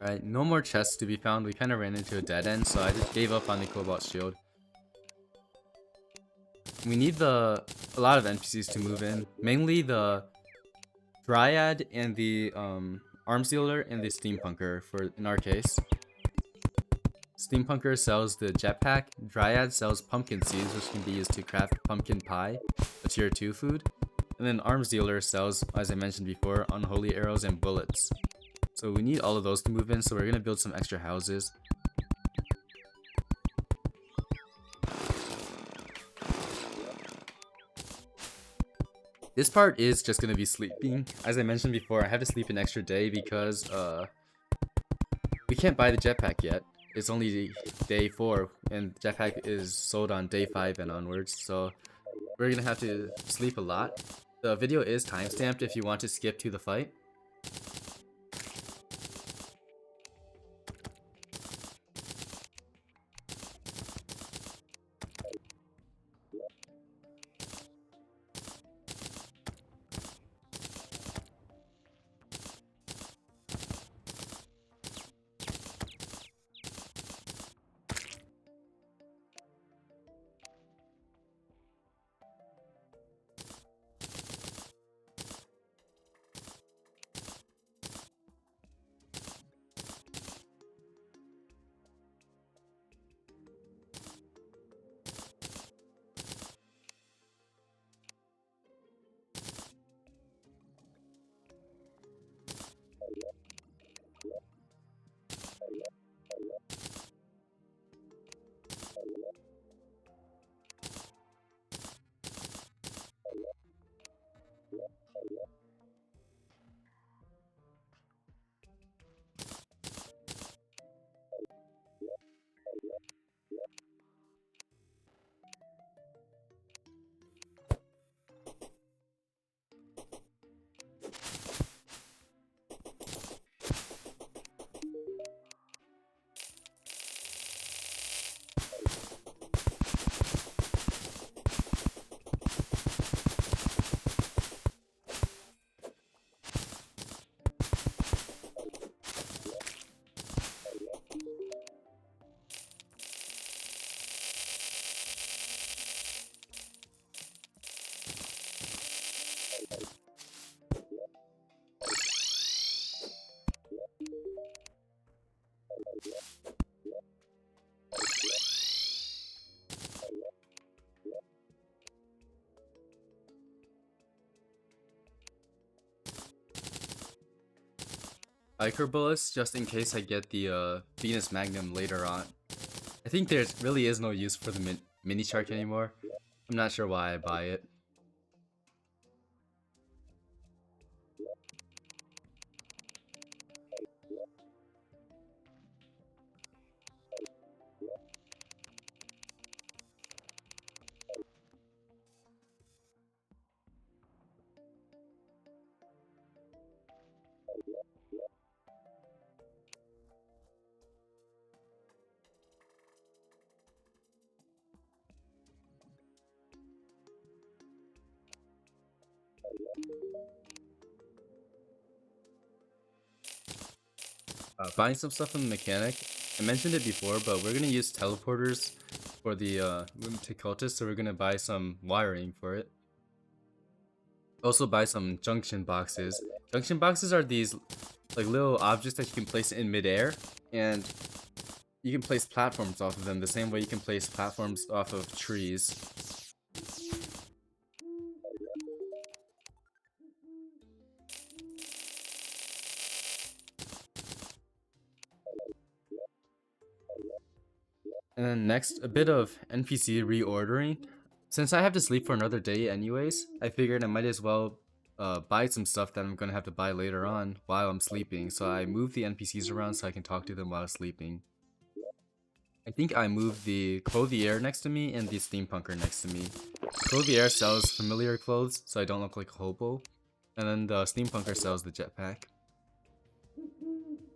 Alright, no more chests to be found. We kind of ran into a dead end, so I just gave up on the Cobalt Shield. We need a lot of NPCs to move in. Mainly the Dryad and the Arms Dealer and the Steampunker in our case. Steampunker sells the Jetpack. Dryad sells pumpkin seeds, which can be used to craft pumpkin pie, a tier 2 food. And then Arms Dealer sells, as I mentioned before, unholy arrows and bullets. So we need all of those to move in, so we're going to build some extra houses. This part is just going to be sleeping. As I mentioned before, I have to sleep an extra day because we can't buy the jetpack yet. It's only day 4, and jetpack is sold on day 5 and onwards, so we're going to have to sleep a lot. The video is timestamped if you want to skip to the fight. Ichor bullets, just in case I get the Venus Magnum later on. I think there really is no use for the mini shark anymore. I'm not sure why I buy it. Buying some stuff from the mechanic. I mentioned it before, but we're gonna use teleporters for the Lunatic Cultist, so we're gonna buy some wiring for it. Also buy some junction boxes. Junction boxes are these like little objects that you can place in midair, and you can place platforms off of them the same way you can place platforms off of trees. And then next, a bit of NPC reordering. Since I have to sleep for another day anyways, I figured I might as well buy some stuff that I'm gonna have to buy later on while I'm sleeping. So I moved the NPCs around so I can talk to them while sleeping. I think I moved the Clothier next to me and the Steampunker next to me. Clothier sells familiar clothes so I don't look like a hobo. And then the Steampunker sells the Jetpack.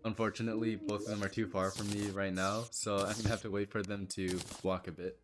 Unfortunately, both of them are too far from me right now, so I'm gonna have to wait for them to walk a bit.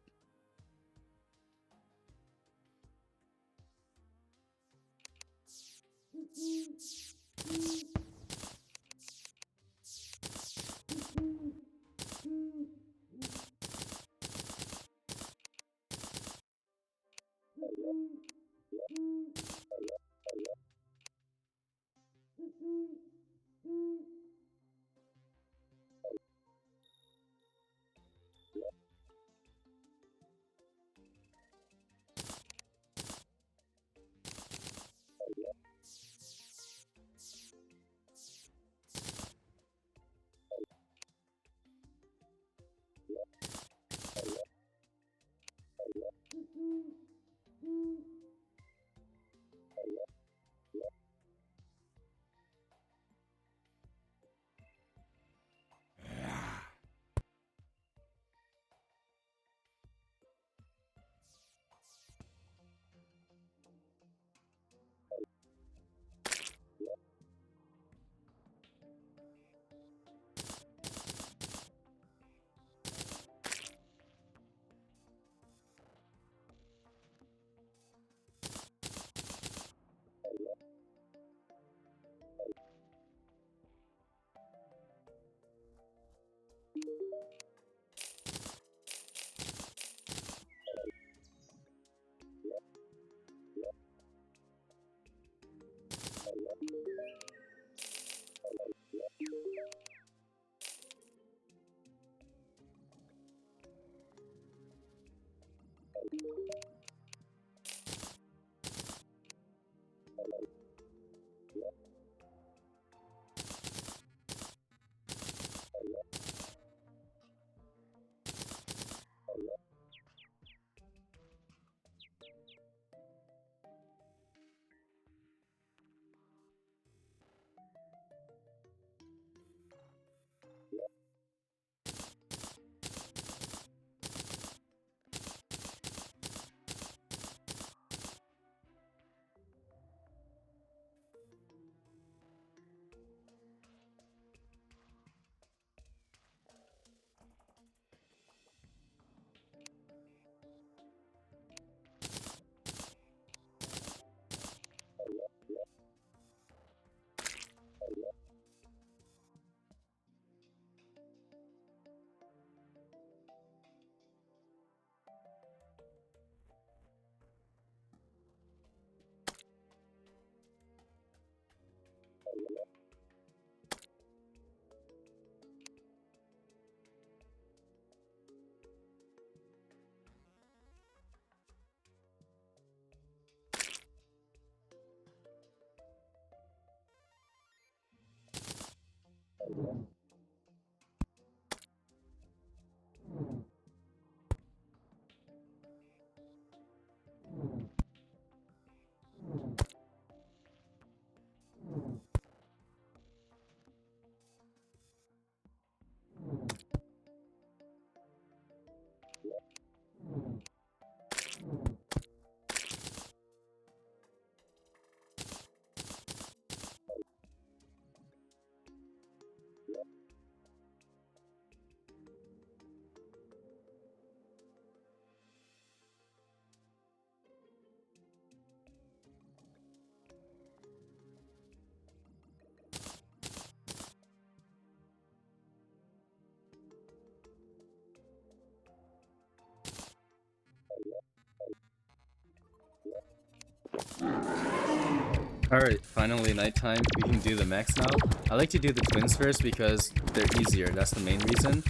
Alright, finally nighttime. We can do the max now. I like to do the twins first because they're easier. That's the main reason.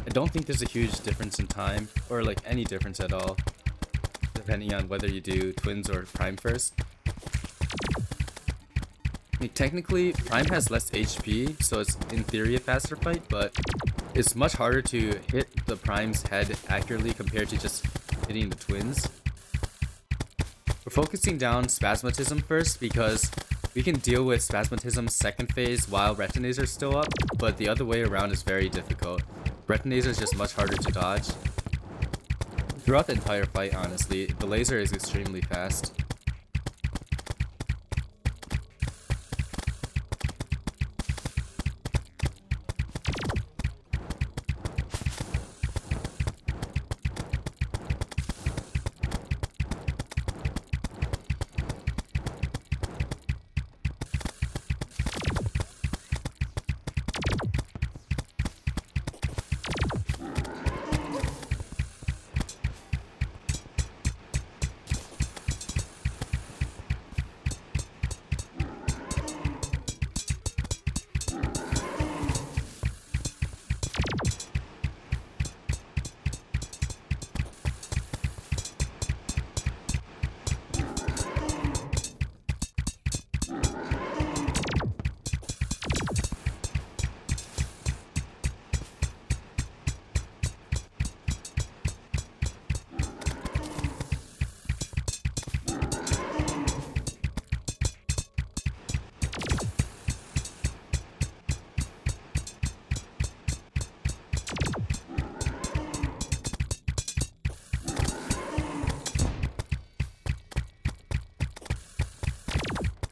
I don't think there's a huge difference in time, or like any difference at all, depending on whether you do twins or prime first. I mean, technically, prime has less HP, so it's in theory a faster fight, but it's much harder to hit the prime's head accurately compared to just hitting the twins. We're focusing down Spasmatism first because we can deal with Spasmatism's second phase while Retinator is still up, but the other way around is very difficult. Retinator is just much harder to dodge. Throughout the entire fight, honestly, the laser is extremely fast.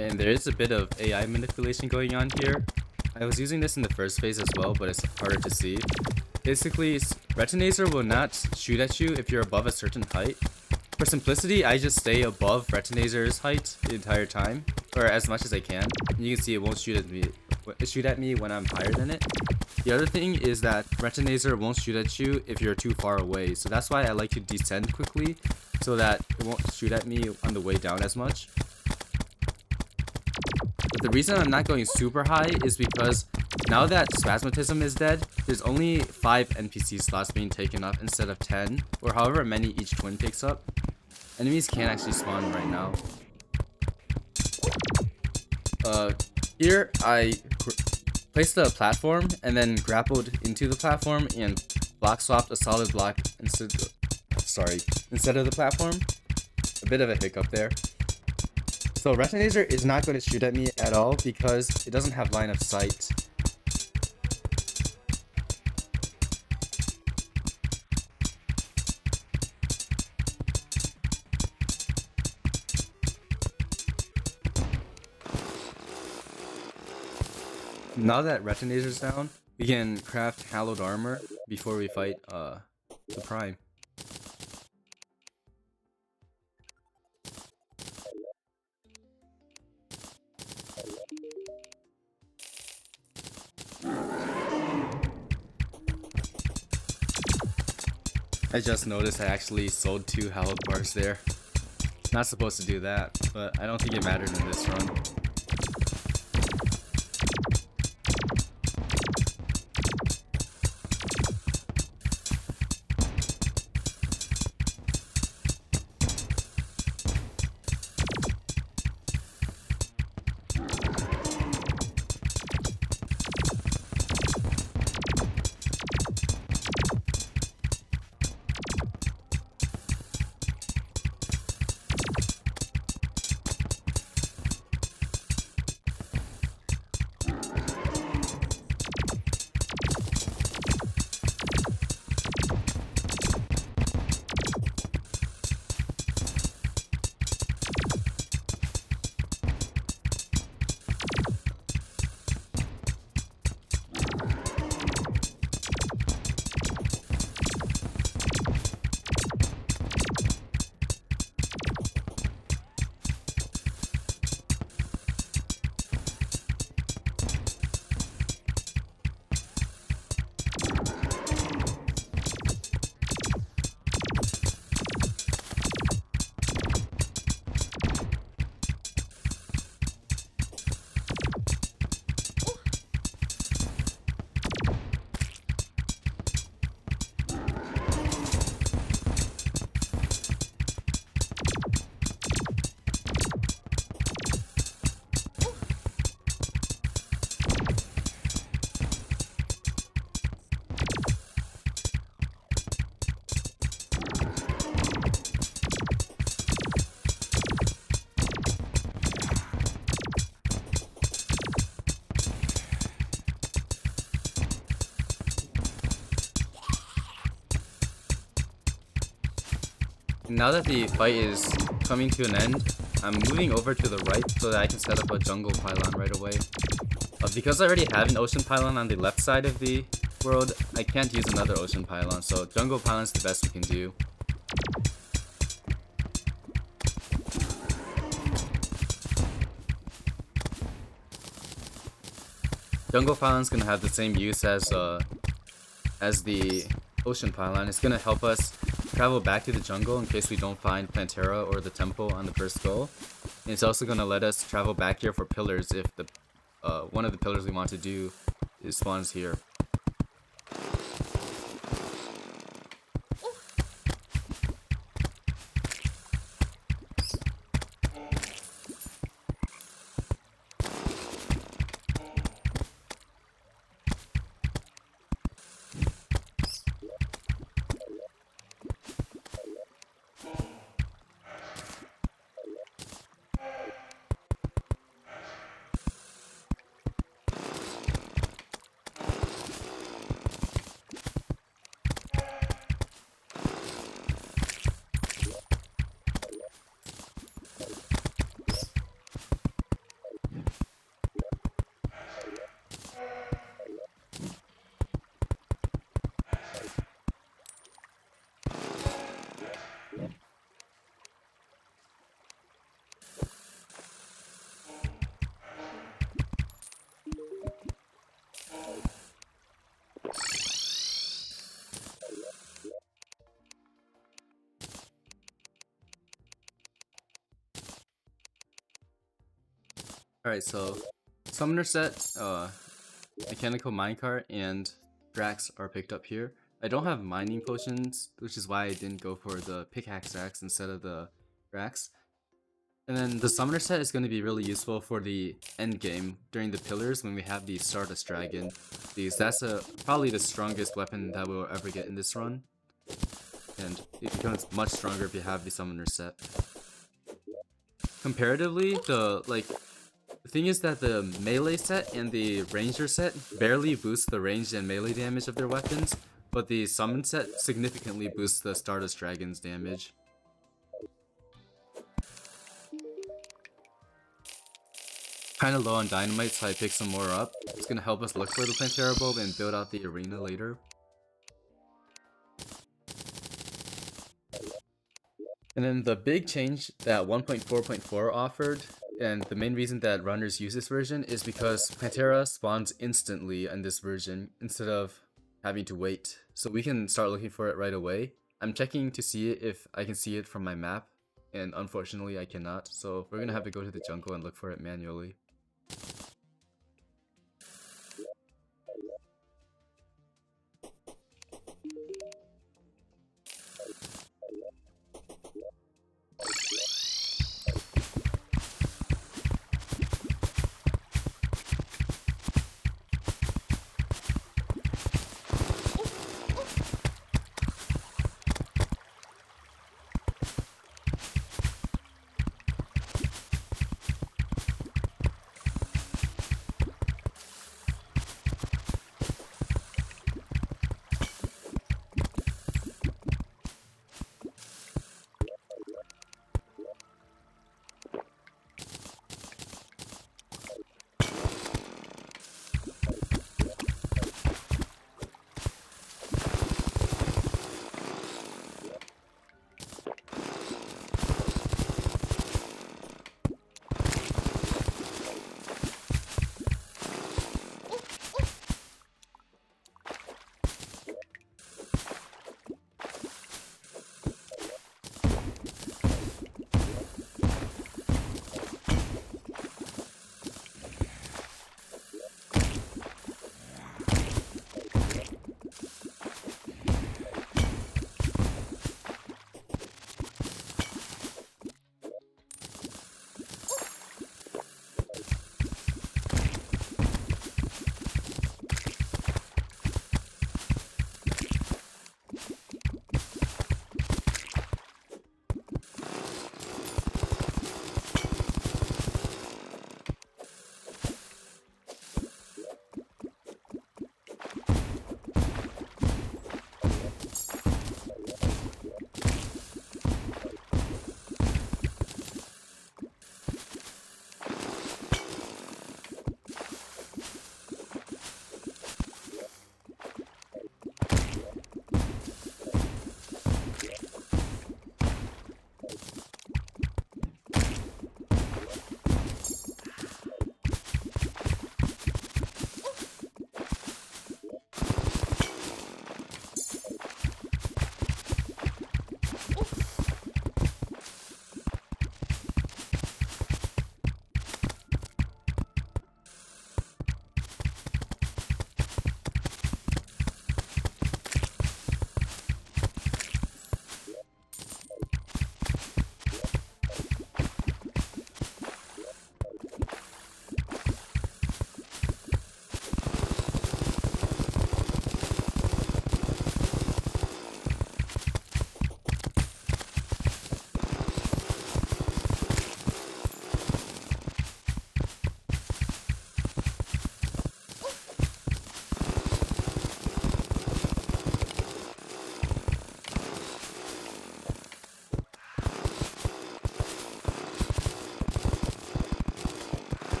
And there is a bit of AI manipulation going on here. I was using this in the first phase as well, but it's harder to see. Basically, Retinator will not shoot at you if you're above a certain height. For simplicity, I just stay above Retinator's height the entire time, or as much as I can. And you can see it won't shoot at me when I'm higher than it. The other thing is that Retinator won't shoot at you if you're too far away, so that's why I like to descend quickly, so that it won't shoot at me on the way down as much. But the reason I'm not going super high is because now that Spasmatism is dead, there's only 5 NPC slots being taken up instead of 10, or however many each twin takes up. Enemies can't actually spawn right now. Here I placed the platform and then grappled into the platform and block swapped a solid block instead of the platform. A bit of a hiccup there. So Retinator is not going to shoot at me at all because it doesn't have line of sight. Now that Retinator's down, we can craft Hallowed Armor before we fight the Prime. I just noticed I actually sold 2 hallowed bars there. Not supposed to do that, but I don't think it mattered in this run. Now that the fight is coming to an end, I'm moving over to the right so that I can set up a jungle pylon right away. Because I already have an ocean pylon on the left side of the world, I can't use another ocean pylon, so jungle pylon's the best we can do. Jungle pylon's gonna have the same use as the ocean pylon. It's gonna help us travel back to the jungle in case we don't find Plantera or the temple on the first goal. And it's also gonna let us travel back here for pillars if the one of the pillars we want to do spawns here. Alright, so summoner set, mechanical minecart, and Drax are picked up here. I don't have mining potions, which is why I didn't go for the pickaxe axe instead of the Drax. And then the summoner set is going to be really useful for the end game during the pillars when we have the Stardust Dragon, because that's probably the strongest weapon that we'll ever get in this run. And it becomes much stronger if you have the summoner set. Comparatively, the thing is that the melee set and the ranger set barely boost the range and melee damage of their weapons, but the summon set significantly boosts the Stardust Dragon's damage. Kinda low on dynamite, so I picked some more up. It's gonna help us look for the Plantera bulb and build out the arena later. And then the big change that 1.4.4 offered, and the main reason that runners use this version, is because Plantera spawns instantly in this version instead of having to wait. So we can start looking for it right away. I'm checking to see if I can see it from my map, and unfortunately I cannot. So we're gonna have to go to the jungle and look for it manually.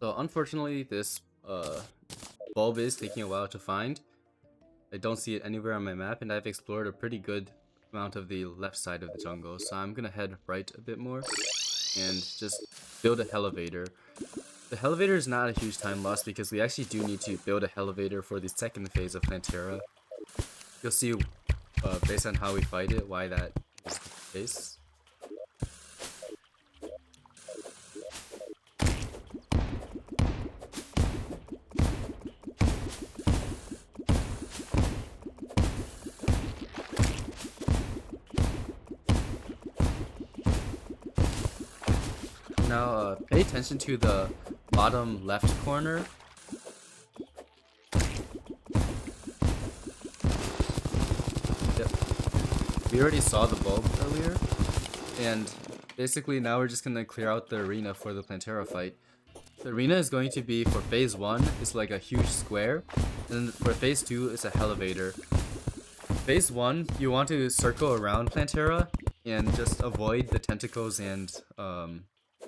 So unfortunately, this bulb is taking a while to find. I don't see it anywhere on my map, and I've explored a pretty good amount of the left side of the jungle. So I'm gonna head right a bit more and just build a Hellevator. The Hellevator is not a huge time loss because we actually do need to build a Hellevator for the second phase of Plantera. You'll see, based on how we fight it, why that is the case. Now, pay attention to the bottom left corner. Yep. We already saw the bulb earlier, and basically now we're just gonna clear out the arena for the Plantera fight. The arena is going to be, for phase 1, it's like a huge square, and for phase 2, it's a Hellevator. Phase 1, you want to circle around Plantera and just avoid the tentacles and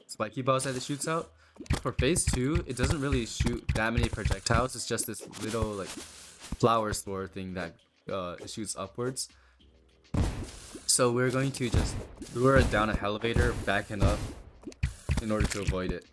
spiky balls that it shoots out. For phase 2, it doesn't really shoot that many projectiles. It's just this little like flower spore thing that it shoots upwards. So we're going to just lure it down a Hellevator, backing up in order to avoid it.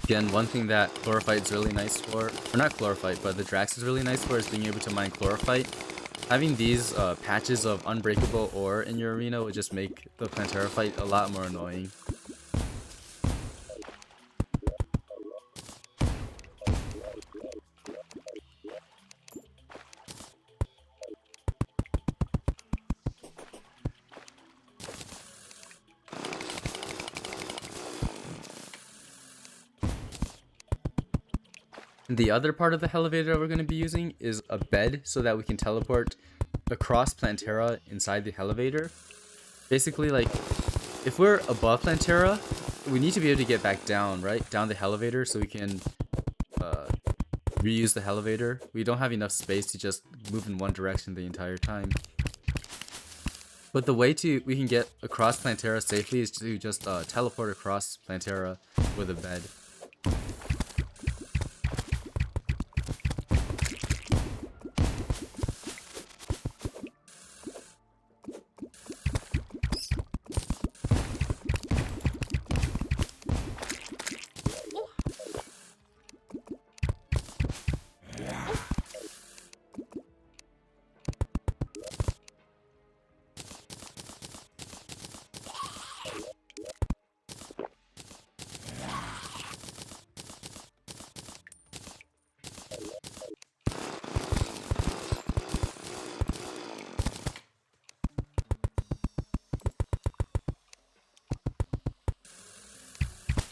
Again, one thing that Chlorophyte is really nice for, or not Chlorophyte, but the Drax is really nice for, is being able to mine Chlorophyte. Having these patches of unbreakable ore in your arena would just make the Plantera fight a lot more annoying. The other part of the Hellevator we're going to be using is a bed so that we can teleport across Plantera inside the Hellevator. Basically, like, if we're above Plantera, we need to be able to get back down, right? Down the Hellevator so we can reuse the Hellevator. We don't have enough space to just move in one direction the entire time. But the way we can get across Plantera safely is to just teleport across Plantera with a bed.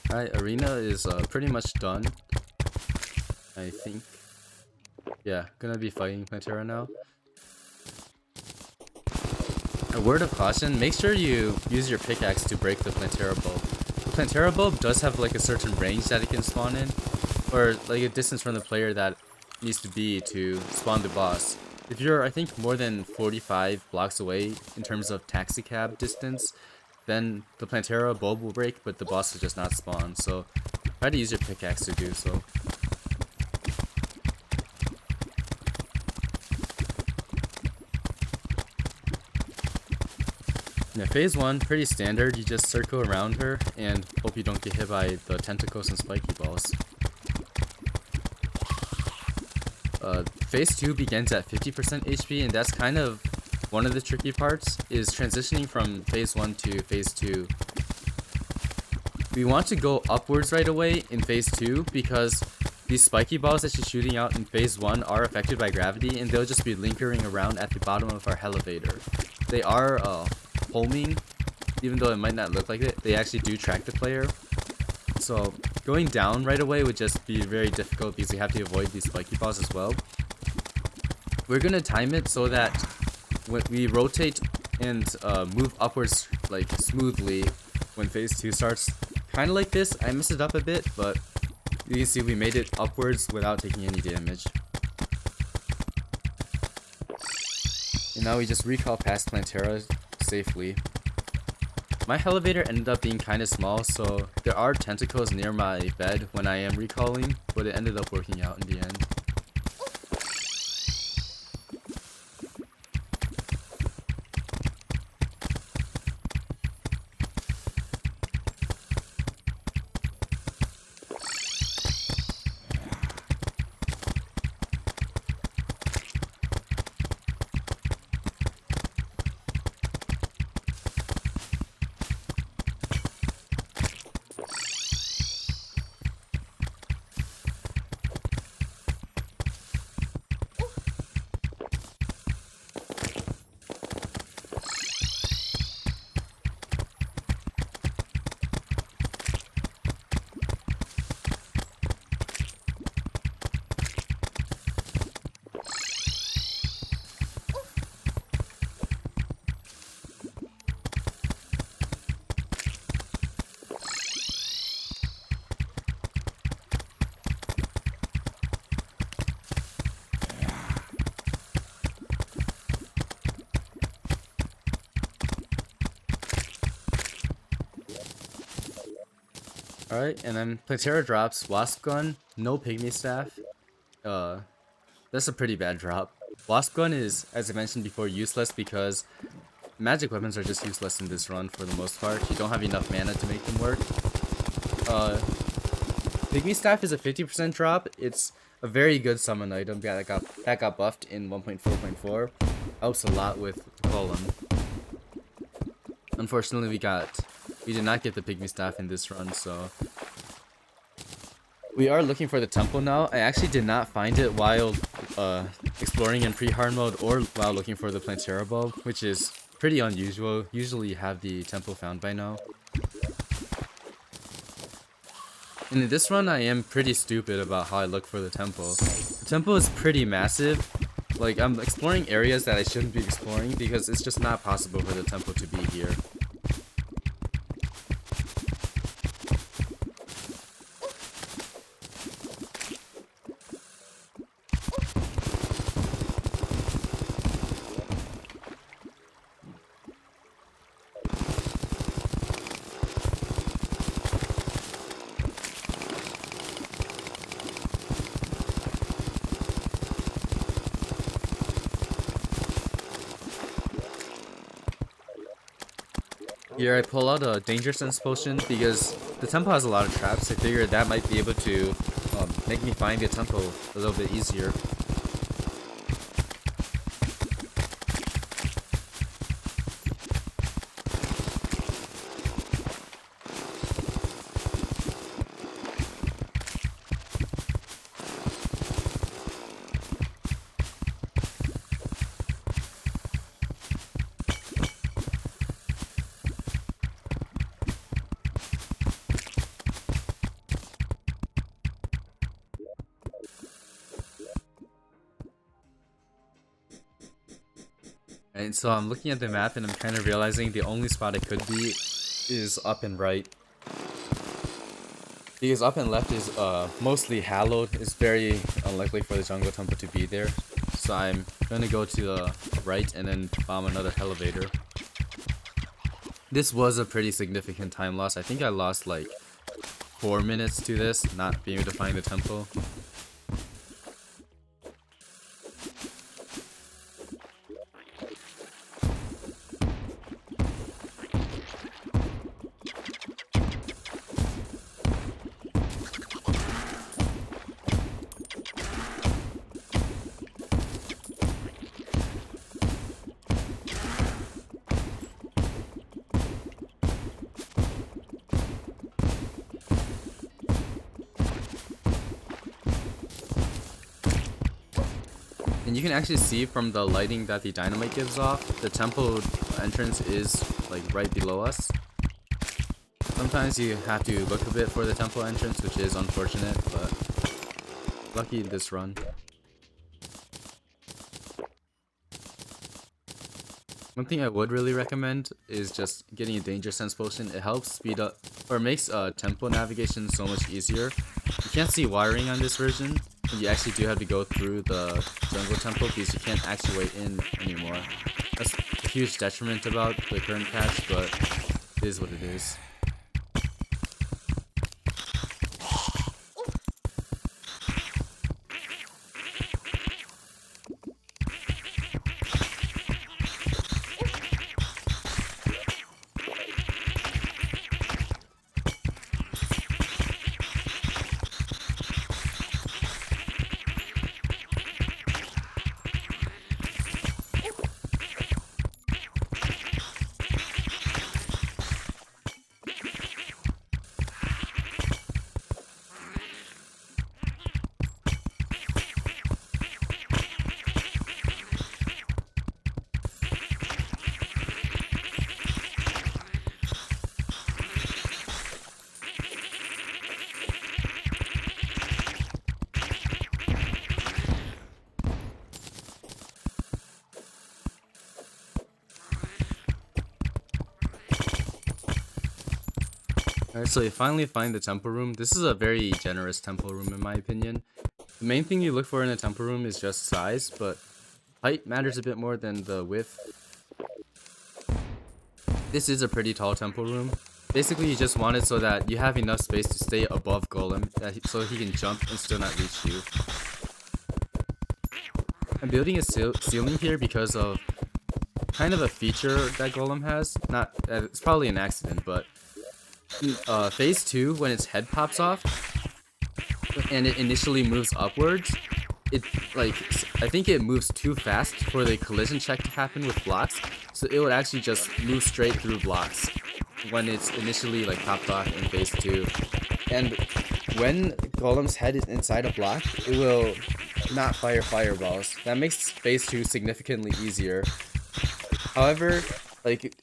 Alright, arena is pretty much done, I think. Yeah, gonna be fighting Plantera now. A word of caution, make sure you use your pickaxe to break the Plantera bulb. The Plantera bulb does have like a certain range that it can spawn in, or like a distance from the player that needs to be to spawn the boss. If you're, I think, more than 45 blocks away in terms of taxi cab distance, then the Plantera bulb will break, but the boss will just not spawn, so try to use your pickaxe to do so. Yeah, phase 1, pretty standard. You just circle around her and hope you don't get hit by the tentacles and spiky balls. Phase 2 begins at 50% HP, and that's kind of one of the tricky parts, is transitioning from phase 1 to phase 2. We want to go upwards right away in phase 2 because these spiky balls that she's shooting out in phase 1 are affected by gravity, and they'll just be lingering around at the bottom of our Hellevator. They are homing, even though it might not look like it. They actually do track the player. So going down right away would just be very difficult because you have to avoid these spiky balls as well. We're going to time it so that when we rotate and move upwards like smoothly, when phase 2 starts. Kind of like this, I messed it up a bit, but you can see we made it upwards without taking any damage. And now we just recall past Plantera safely. My Hellevator ended up being kind of small, so there are tentacles near my bed when I am recalling, but it ended up working out in the end. Alright, and then Plantera drops Wasp Gun, no Pygmy Staff. That's a pretty bad drop. Wasp Gun is, as I mentioned before, useless because magic weapons are just useless in this run for the most part. You don't have enough mana to make them work. Pygmy Staff is a 50% drop. It's a very good summon item that got buffed in 1.4.4. Helps a lot with Golem. Unfortunately, we did not get the Pygmy Staff in this run, so we are looking for the temple now. I actually did not find it while exploring in pre-hard mode or while looking for the Plantera bulb, which is pretty unusual. Usually you have the temple found by now. And in this run, I am pretty stupid about how I look for the temple. The temple is pretty massive. Like, I'm exploring areas that I shouldn't be exploring because it's just not possible for the temple to be here. Here I pull out a Danger Sense potion because the temple has a lot of traps. I figured that might be able to make me find the temple a little bit easier. And so I'm looking at the map and I'm kind of realizing the only spot it could be is up and right. Because up and left is mostly hallowed. It's very unlikely for the jungle temple to be there. So I'm gonna go to the right and then bomb another Hellevator. This was a pretty significant time loss. I think I lost like 4 minutes to this, not being able to find the temple. And you can actually see from the lighting that the dynamite gives off, the temple entrance is like right below us. Sometimes you have to look a bit for the temple entrance, which is unfortunate, but lucky this run. One thing I would really recommend is just getting a danger sense potion. It helps speed up or makes tempo navigation so much easier. You can't see wiring on this version. You actually do have to go through the jungle tempo because you can't actually wait in anymore. That's a huge detriment about the current patch, but it is what it is. Alright, so you finally find the temple room. This is a very generous temple room in my opinion. The main thing you look for in a temple room is just size, but height matters a bit more than the width. This is a pretty tall temple room. Basically, you just want it so that you have enough space to stay above Golem, so he can jump and still not reach you. I'm building a ceiling here because of kind of a feature that Golem has. It's probably an accident, but phase 2, when its head pops off and it initially moves upwards, I think it moves too fast for the collision check to happen with blocks, so it would actually just move straight through blocks when it's initially popped off in phase 2. And when Golem's head is inside a block, it will not fire fireballs. That makes phase 2 significantly easier. However,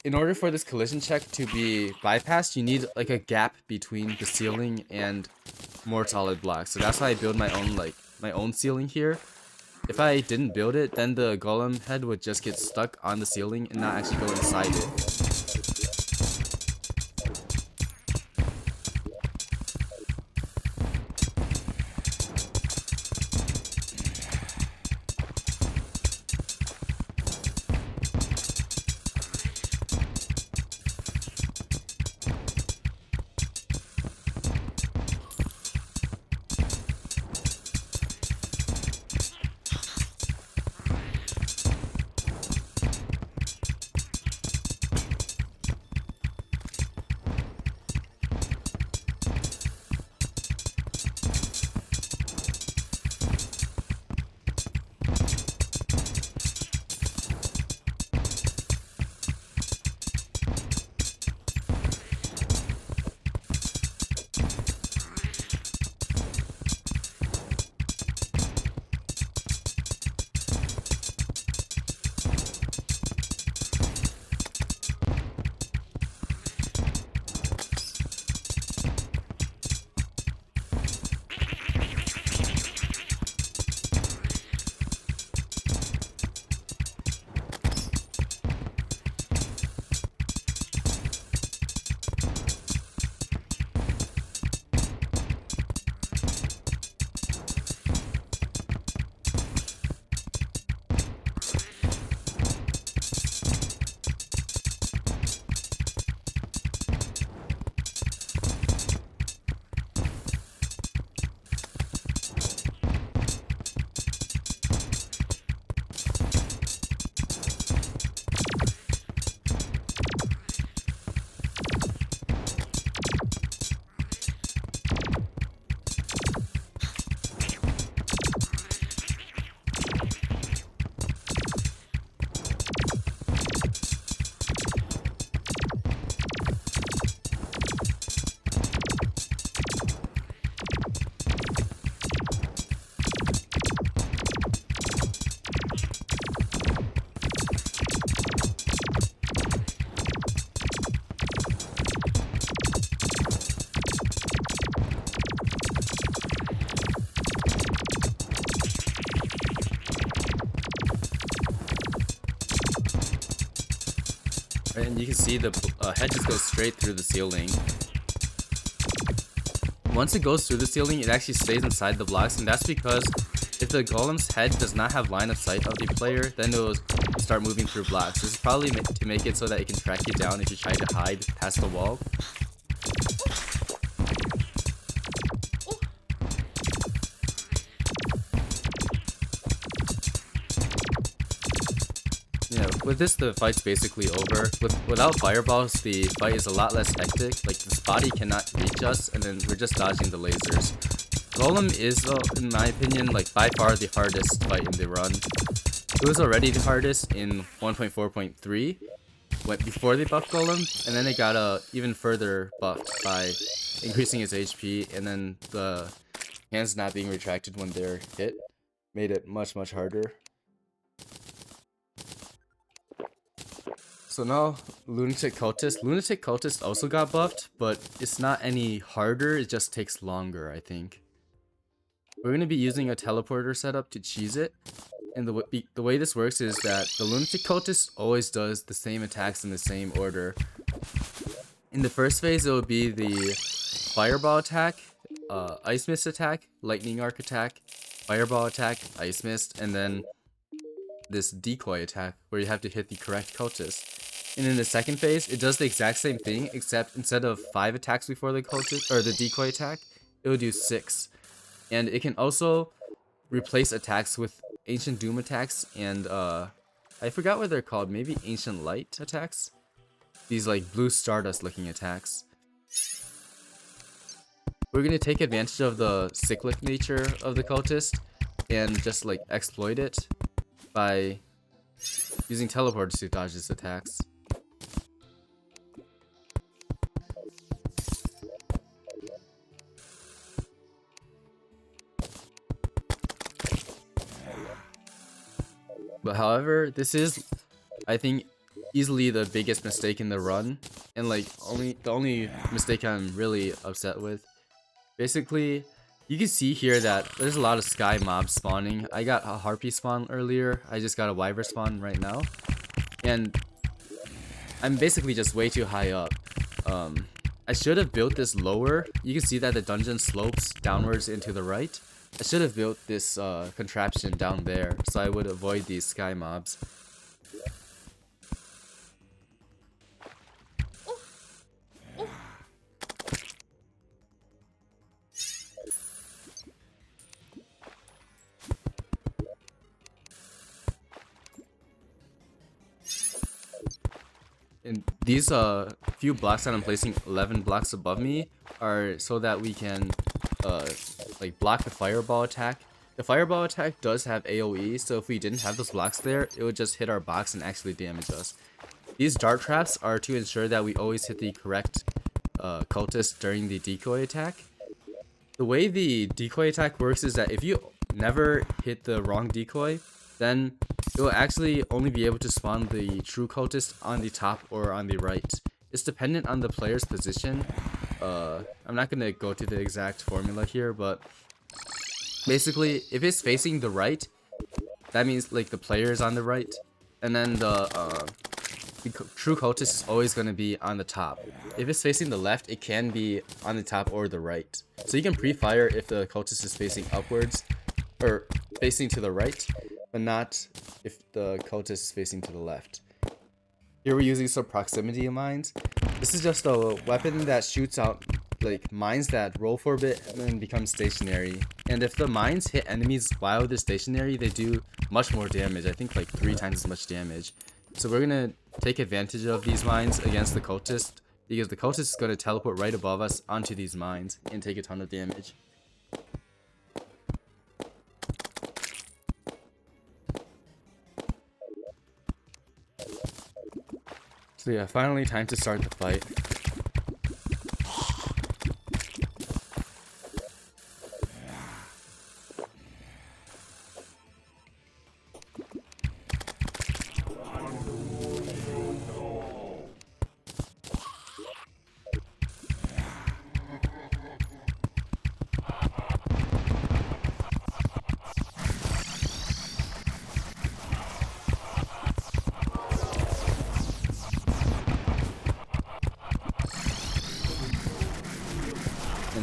in order for this collision check to be bypassed, you need a gap between the ceiling and more solid blocks. So that's why I build my own ceiling here. If I didn't build it, then the Golem head would just get stuck on the ceiling and not actually go inside it. And you can see the head just goes straight through the ceiling. Once it goes through the ceiling, it actually stays inside the blocks, and that's because if the golem's head does not have line of sight of the player, then it will start moving through blocks. This is probably to make it so that it can track you down if you try to hide past the wall. Yeah, with this, the fight's basically over. Without fireballs, the fight is a lot less hectic. Like, this body cannot reach us, and then we're just dodging the lasers. Golem is, in my opinion, like, by far the hardest fight in the run. It was already the hardest in 1.4.3, before they buffed Golem, and then it got even further buffed by increasing its HP, and then the hands not being retracted when they're hit made it much, much harder. So now, Lunatic Cultist. Lunatic Cultist also got buffed, but it's not any harder, it just takes longer, I think. We're going to be using a teleporter setup to cheese it, and the way this works is that the Lunatic Cultist always does the same attacks in the same order. In the first phase, it will be the Fireball attack, Ice Mist attack, Lightning Arc attack, Fireball attack, Ice Mist, and then this decoy attack where you have to hit the correct cultist. And in the second phase, it does the exact same thing, except instead of 5 attacks before the cultist or the decoy attack, it will do 6. And it can also replace attacks with Ancient Doom attacks and I forgot what they're called, maybe Ancient Light attacks? These like blue Stardust looking attacks. We're gonna take advantage of the cyclic nature of the cultist and just like exploit it by using teleporters to dodge its attacks. But however, this is, I think, easily the biggest mistake in the run, and like the only mistake I'm really upset with. Basically, you can see here that there's a lot of sky mobs spawning. I got a harpy spawn earlier. I just got a wyvern spawn right now, and I'm basically just way too high up. I should have built this lower. You can see that the dungeon slopes downwards into the right. I should have built this contraption down there so I would avoid these sky mobs. And these few blocks that I'm placing 11 blocks above me are so that we can like block the fireball attack. The fireball attack does have AoE, so if we didn't have those blocks there, it would just hit our box and actually damage us. These dart traps are to ensure that we always hit the correct cultist during the decoy attack. The way the decoy attack works is that if you never hit the wrong decoy, then it will actually only be able to spawn the true cultist on the top or on the right. It's dependent on the player's position. I'm not gonna go to the exact formula here, but basically, if it's facing the right, that means like the player is on the right, and then the true cultist is always gonna be on the top. If it's facing the left, it can be on the top or the right. So you can pre-fire if the cultist is facing upwards or facing to the right, but not if the cultist is facing to the left. Here we're using some proximity mines. This is just a weapon that shoots out like mines that roll for a bit and then become stationary. And if the mines hit enemies while they're stationary, they do much more damage. I think like 3 times as much damage. So we're gonna take advantage of these mines against the cultist, because the cultist is gonna teleport right above us onto these mines and take a ton of damage. So yeah, finally time to start the fight.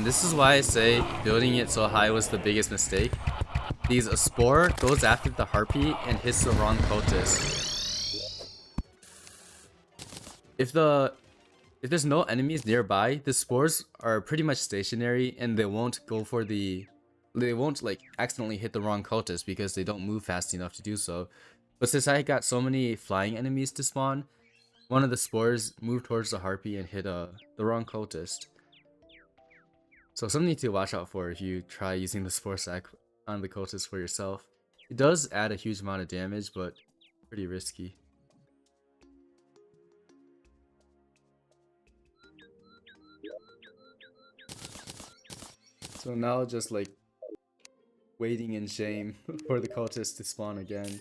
And this is why I say building it so high was the biggest mistake. Because a spore goes after the harpy and hits the wrong cultist. If there's no enemies nearby, the spores are pretty much stationary and they won't like accidentally hit the wrong cultist because they don't move fast enough to do so. But since I got so many flying enemies to spawn, one of the spores moved towards the harpy and hit the wrong cultist. So something to watch out for if you try using the spore sack on the cultist for yourself. It does add a huge amount of damage, but pretty risky. So now just like waiting in shame for the cultist to spawn again.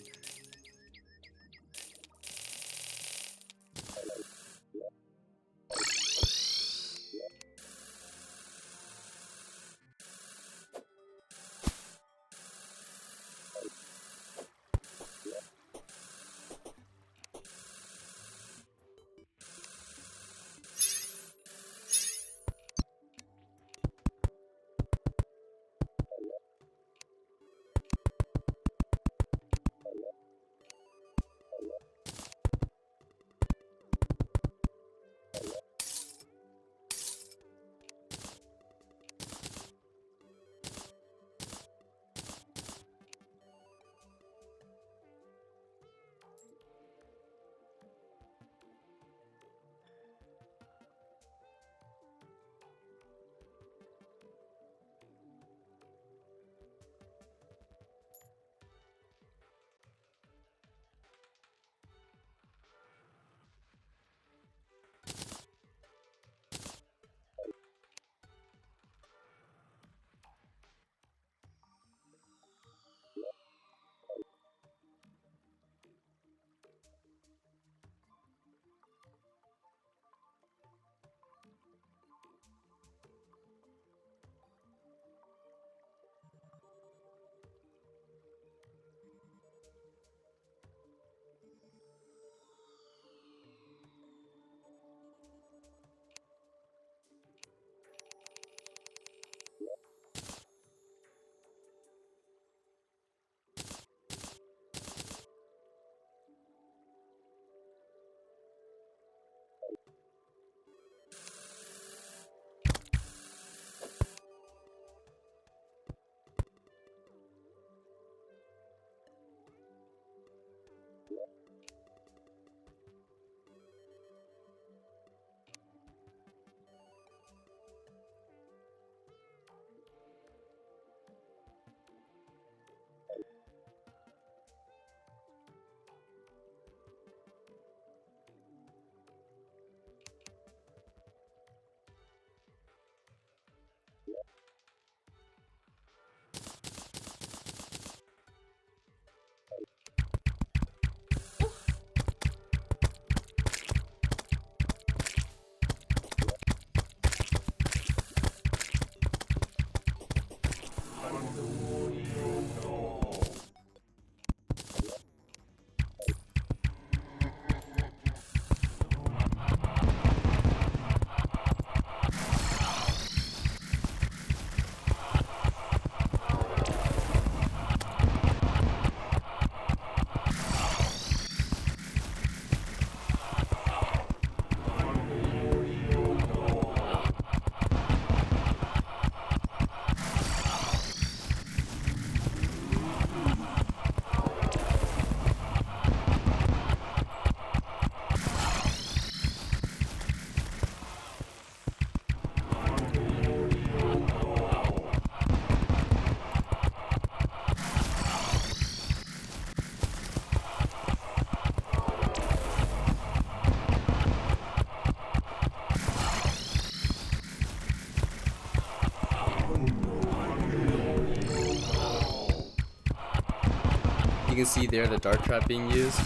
You can see there the dart trap being used.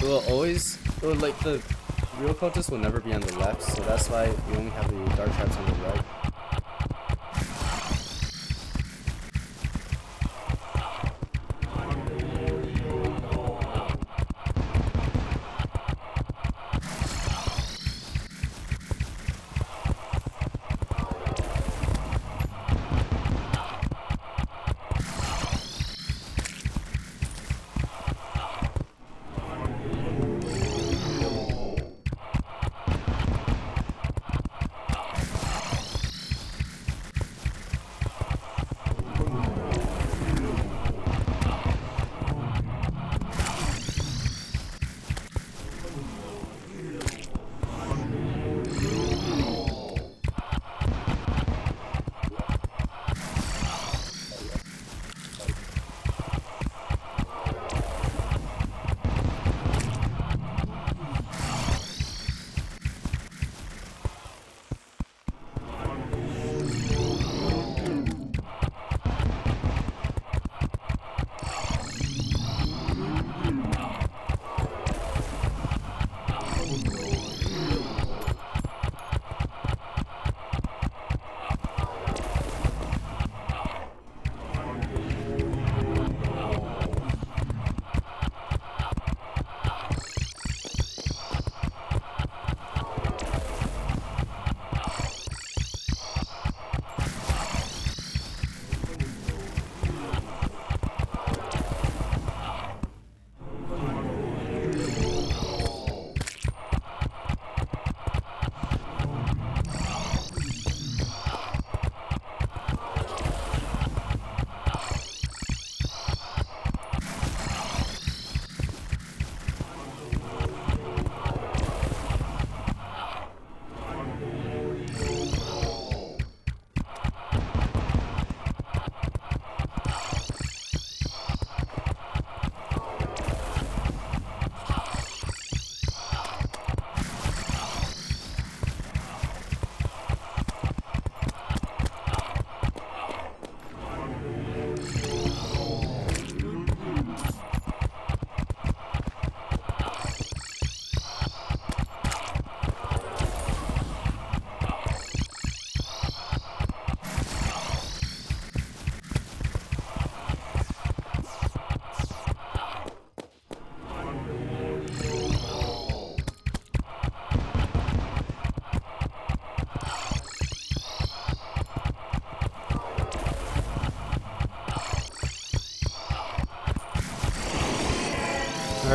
Like the real cultists will never be on the left, so that's why we only have the dart traps on the right.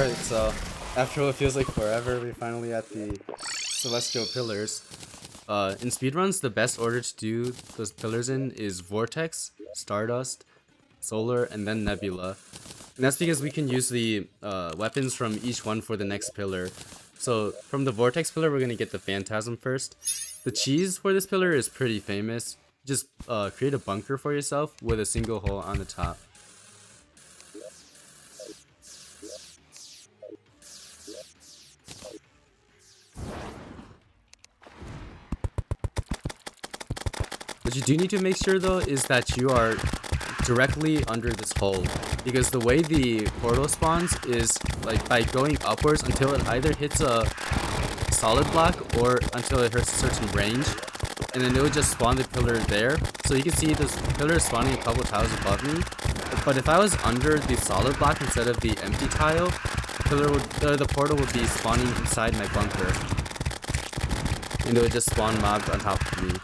Alright, so after what feels like forever, we're finally at the Celestial Pillars. In speedruns, the best order to do those pillars in is Vortex, Stardust, Solar, and then Nebula. And that's because we can use the weapons from each one for the next pillar. So from the Vortex Pillar, we're going to get the Phantasm first. The cheese for this pillar is pretty famous. Just create a bunker for yourself with a single hole on the top. What you do need to make sure though is that you are directly under this hole, because the way the portal spawns is like by going upwards until it either hits a solid block or until it hits a certain range, and then it would just spawn the pillar there. So you can see this pillar is spawning a couple tiles above me, but if I was under the solid block instead of the empty tile, the portal would be spawning inside my bunker, and it would just spawn mobs on top of me.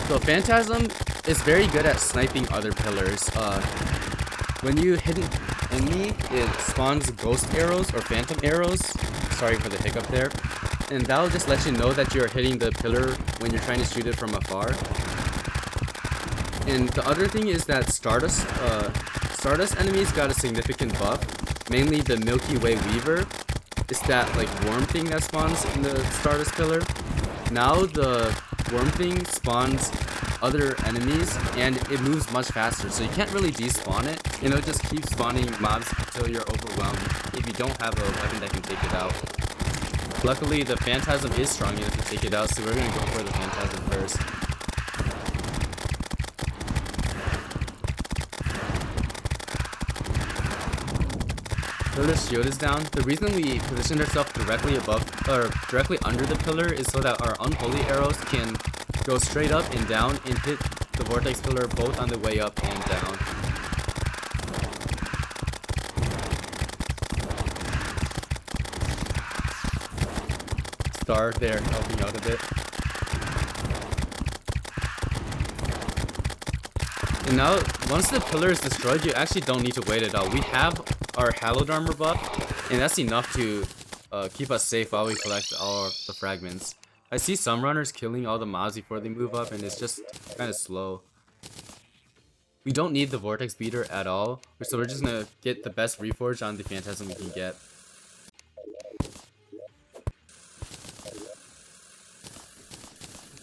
So Phantasm is very good at sniping other pillars. When you hit an enemy, it spawns ghost arrows or phantom arrows. Sorry for the hiccup there. And that will just let you know that you're hitting the pillar when you're trying to shoot it from afar. And the other thing is that Stardust enemies got a significant buff. Mainly the Milky Way Weaver. It's that like worm thing that spawns in the Stardust Pillar. Now the worm thing spawns other enemies and it moves much faster, so you can't really despawn it, and it'll just keep spawning mobs until you're overwhelmed if you don't have a weapon that can take it out. Luckily the Phantasm is strong enough to take it out, so we're gonna go for the Phantasm first. Pillar's shield is down. The reason we positioned ourselves directly above or directly under the pillar is so that our unholy arrows can go straight up and down and hit the Vortex Pillar both on the way up and down. Star there helping out a bit. And now, once the pillar is destroyed, you actually don't need to wait at all. We have our Hallowed Armor buff, and that's enough to keep us safe while we collect all of the fragments. I see some runners killing all the mobs before they move up, and it's just kind of slow. We don't need the Vortex Beater at all, so we're just gonna get the best reforge on the Phantasm we can get.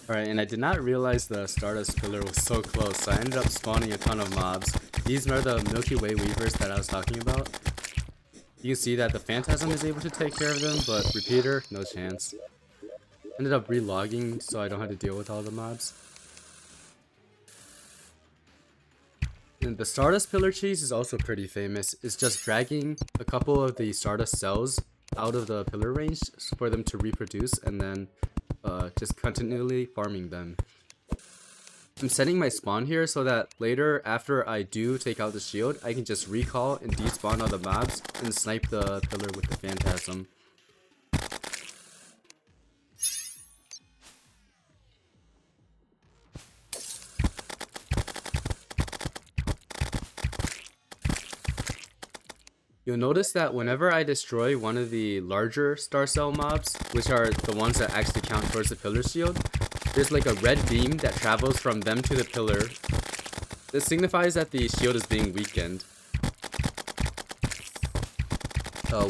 Alright, and I did not realize the Stardust Pillar was so close, so I ended up spawning a ton of mobs. These are the Milky Way Weavers that I was talking about. You can see that the Phantasm is able to take care of them, but Repeater, no chance. Ended up relogging so I don't have to deal with all the mobs. And the Stardust Pillar cheese is also pretty famous. It's just dragging a couple of the Stardust cells out of the pillar range for them to reproduce, and then just continually farming them. I'm setting my spawn here so that later, after I do take out the shield, I can just recall and despawn all the mobs and snipe the pillar with the Phantasm. You'll notice that whenever I destroy one of the larger star cell mobs, which are the ones that actually count towards the pillar shield, there's like a red beam that travels from them to the pillar. This signifies that the shield is being weakened.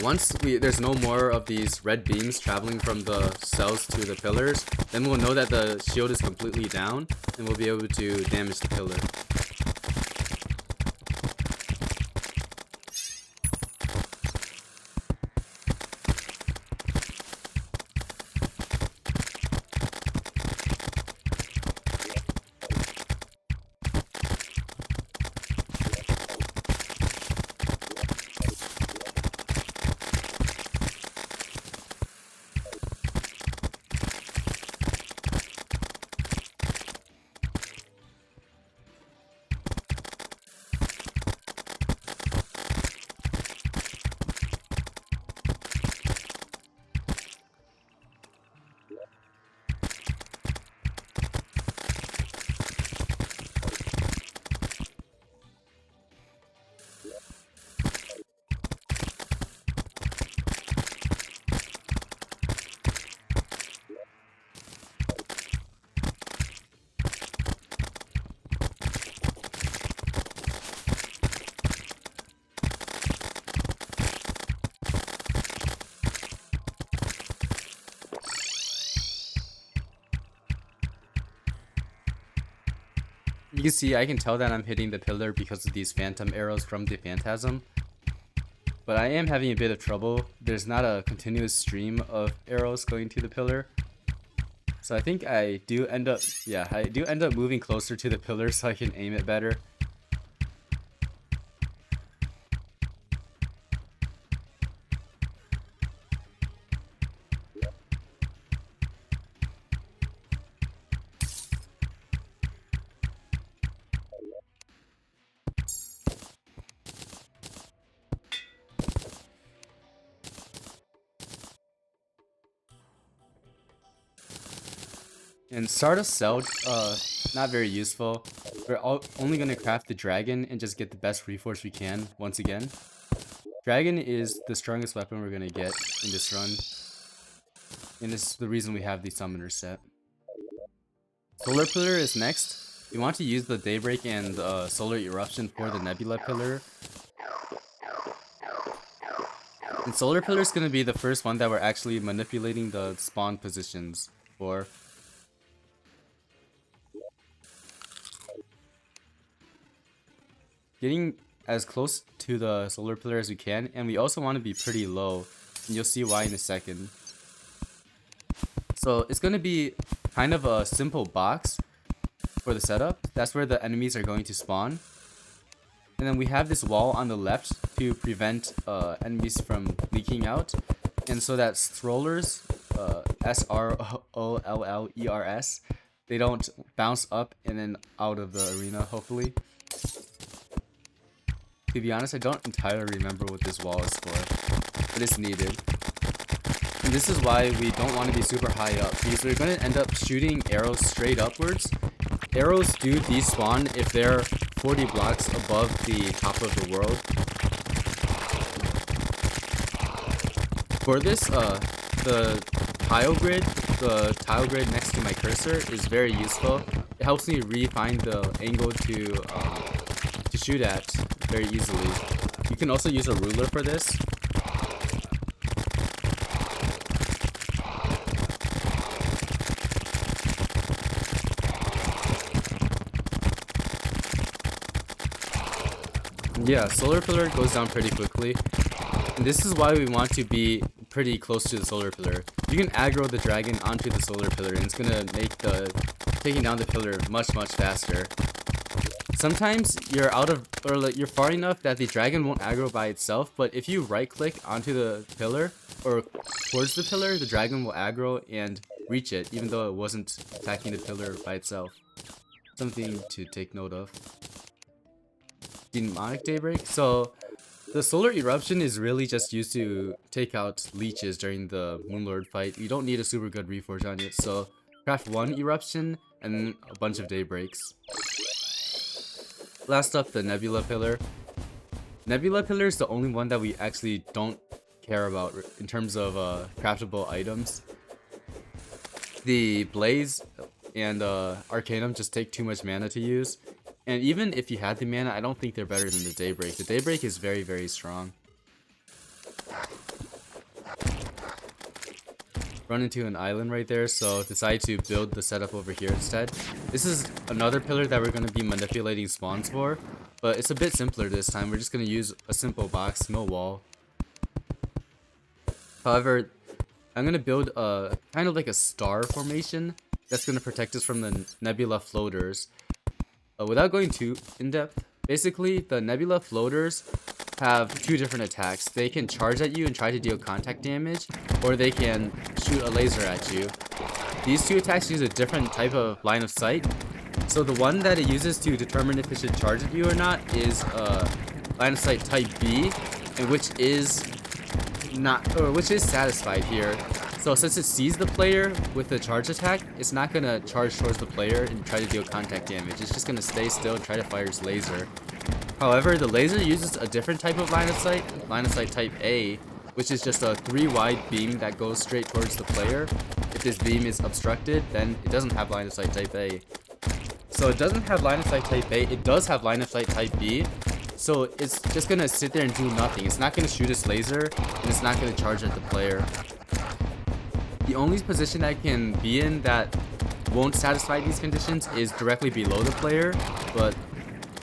Once there's no more of these red beams traveling from the cells to the pillars, then we'll know that the shield is completely down, and we'll be able to damage the pillar. You can see I can tell that I'm hitting the pillar because of these phantom arrows from the phantasm. But I am having a bit of trouble. There's not a continuous stream of arrows going to the pillar. So I think I do end up moving closer to the pillar so I can aim it better. And Stardust Cell, not very useful. We're only going to craft the dragon and just get the best reforce we can once again. Dragon is the strongest weapon we're going to get in this run. And this is the reason we have the summoner set. Solar Pillar is next. We want to use the Daybreak and Solar Eruption for the Nebula Pillar. And Solar Pillar is going to be the first one that we're actually manipulating the spawn positions for. Getting as close to the Solar Pillar as we can, and we also want to be pretty low, and you'll see why in a second. So it's going to be kind of a simple box for the setup. That's where the enemies are going to spawn. And then we have this wall on the left to prevent enemies from leaking out. And so that strollers, S-R-O-L-L-E-R-S, they don't bounce up and then out of the arena, hopefully. To be honest, I don't entirely remember what this wall is for, but it's needed. And this is why we don't want to be super high up, because we're going to end up shooting arrows straight upwards. Arrows do despawn if they're 40 blocks above the top of the world. For this, the tile grid next to my cursor is very useful. It helps me refine the angle to shoot at very easily. You can also use a ruler for this. Yeah, Solar Pillar goes down pretty quickly. And this is why we want to be pretty close to the Solar Pillar. You can aggro the dragon onto the Solar Pillar and it's gonna make the taking down the pillar much faster. Sometimes you're you're far enough that the dragon won't aggro by itself, but if you right click onto the pillar or towards the pillar, the dragon will aggro and reach it even though it wasn't attacking the pillar by itself. Something to take note of. Demonic Daybreak. So the Solar Eruption is really just used to take out leeches during the Moonlord fight. You don't need a super good reforge on it, so craft one Eruption and then a bunch of Daybreaks. Last up, the Nebula Pillar. Nebula Pillar is the only one that we actually don't care about in terms of craftable items. The Blaze and Arcanum just take too much mana to use. And even if you had the mana, I don't think they're better than the Daybreak. The Daybreak is very strong. Run into an island right there, so decide to build the setup over here instead. This is another pillar that we're going to be manipulating spawns for, but it's a bit simpler this time. We're just going to use a simple box, no wall. However, I'm going to build a kind of like a star formation that's going to protect us from the Nebula floaters. Without going too in-depth, basically the Nebula floaters have two different attacks. They can charge at you and try to deal contact damage, or they can shoot a laser at you. These two attacks use a different type of line of sight. So the one that it uses to determine if it should charge at you or not is line of sight type B, and which is satisfied here. So since it sees the player with the charge attack, it's not gonna charge towards the player and try to deal contact damage. It's just gonna stay still and try to fire its laser. However, the laser uses a different type of line of sight type A, which is just a 3 wide beam that goes straight towards the player. If this beam is obstructed, then it doesn't have line of sight type A. So it doesn't have line of sight type A, it does have line of sight type B. So it's just gonna sit there and do nothing. It's not gonna shoot its laser, and it's not gonna charge at the player. The only position I can be in that won't satisfy these conditions is directly below the player, but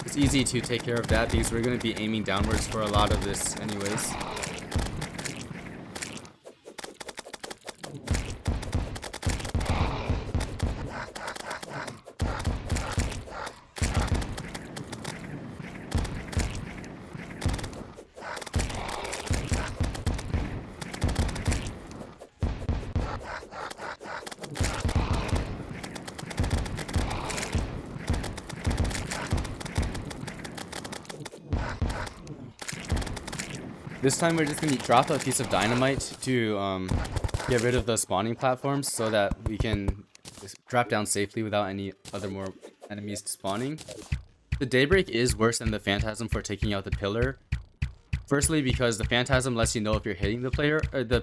it's easy to take care of that because we're going to be aiming downwards for a lot of this anyways. This time we're just going to drop a piece of dynamite to get rid of the spawning platforms so that we can drop down safely without any other more enemies spawning. The Daybreak is worse than the Phantasm for taking out the pillar. Firstly, because the Phantasm lets you know if you're hitting the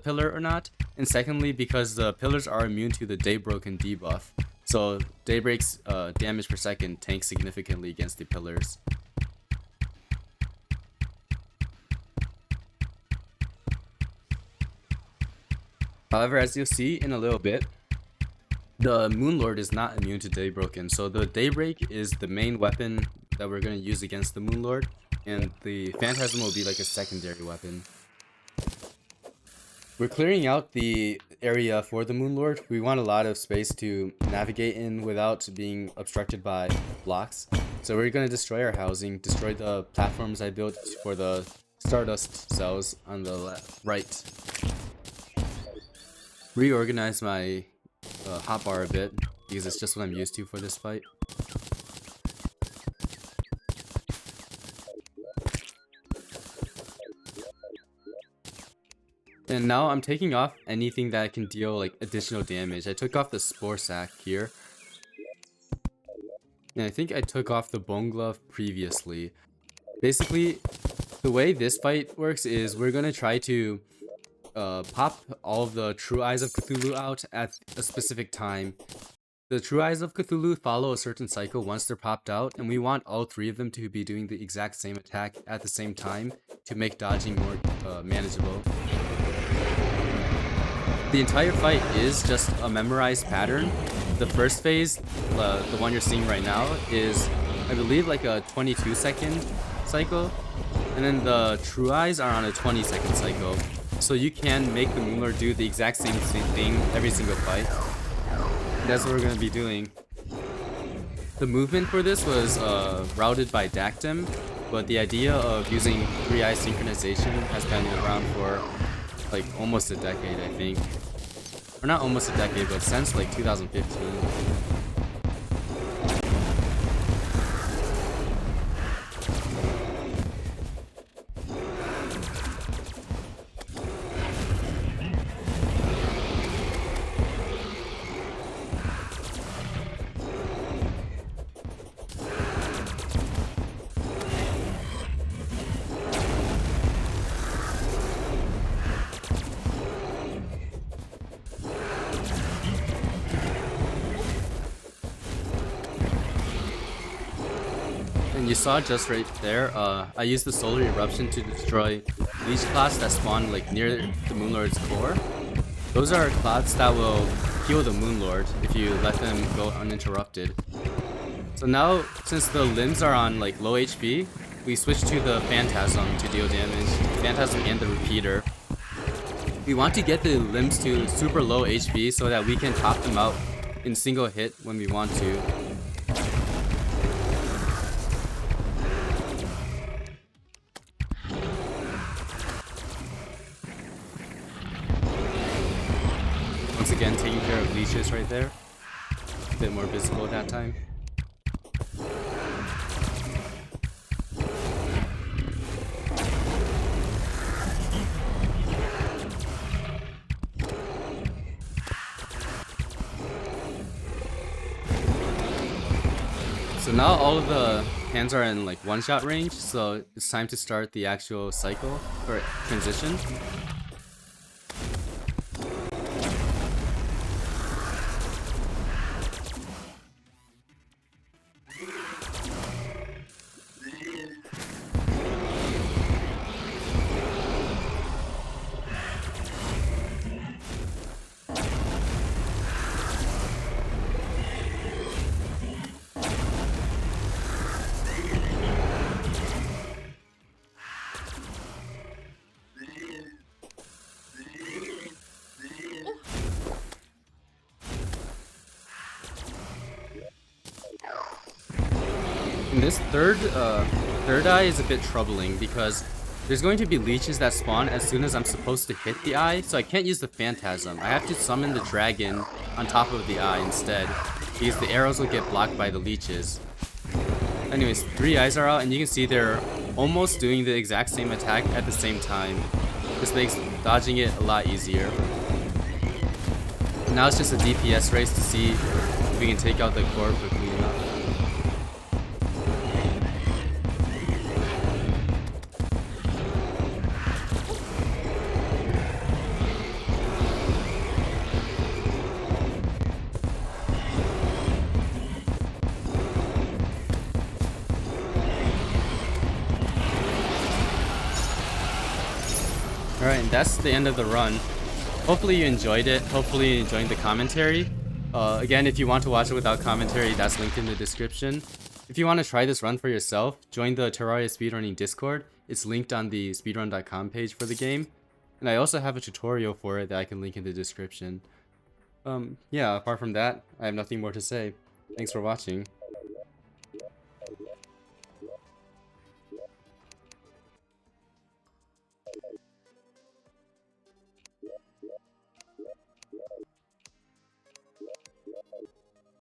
pillar or not, and secondly, because the pillars are immune to the Daybroken debuff. So Daybreak's damage per second tanks significantly against the pillars. However, as you'll see in a little bit, the Moonlord is not immune to Daybroken, so the Daybreak is the main weapon that we're going to use against the Moonlord, and the Phantasm will be like a secondary weapon. We're clearing out the area for the Moonlord. We want a lot of space to navigate in without being obstructed by blocks. So we're going to destroy our housing, destroy the platforms I built for the Stardust cells on the right. Reorganize my hotbar a bit because it's just what I'm used to for this fight. And now I'm taking off anything that can deal like additional damage. I took off the Spore Sack here. And I think I took off the Bone Glove previously. Basically, the way this fight works is we're going to try to pop all of the True Eyes of Cthulhu out at a specific time. The True Eyes of Cthulhu follow a certain cycle once they're popped out, and we want all three of them to be doing the exact same attack at the same time to make dodging more manageable. The entire fight is just a memorized pattern. The first phase, the one you're seeing right now, is I believe like a 22-second cycle, and then the True Eyes are on a 20-second cycle. So you can make the Moonlord do the exact same thing every single fight. That's what we're going to be doing. The movement for this was routed by Dactyl, but the idea of using 3-eye synchronization has been around for like almost a decade, I think. Or not almost a decade, but since like 2015. You saw just right there, I used the Solar Eruption to destroy Leech Clots that spawn like near the Moonlord's core. Those are clots that will heal the Moonlord if you let them go uninterrupted. So now, since the limbs are on like low HP, we switch to the Phantasm to deal damage. Phantasm and the Repeater. We want to get the limbs to super low HP so that we can top them out in single hit when we want to. Once again, taking care of leeches right there. A bit more visible at that time. So now all of the hands are in like one-shot range, so it's time to start the actual cycle or transition. And this third eye is a bit troubling because there's going to be leeches that spawn as soon as I'm supposed to hit the eye, so I can't use the phantasm. I have to summon the dragon on top of the eye instead, because the arrows will get blocked by the leeches. Anyways, 3 eyes are out, and you can see they're almost doing the exact same attack at the same time. This makes dodging it a lot easier. Now it's just a DPS race to see if we can take out the core quickly enough. Alright, and that's the end of the run. Hopefully you enjoyed it. Hopefully you enjoyed the commentary. Again, if you want to watch it without commentary, that's linked in the description. If you want to try this run for yourself, join the Terraria speedrunning Discord. It's linked on the speedrun.com page for the game. And I also have a tutorial for it that I can link in the description. Yeah, apart from that, I have nothing more to say. Thanks for watching.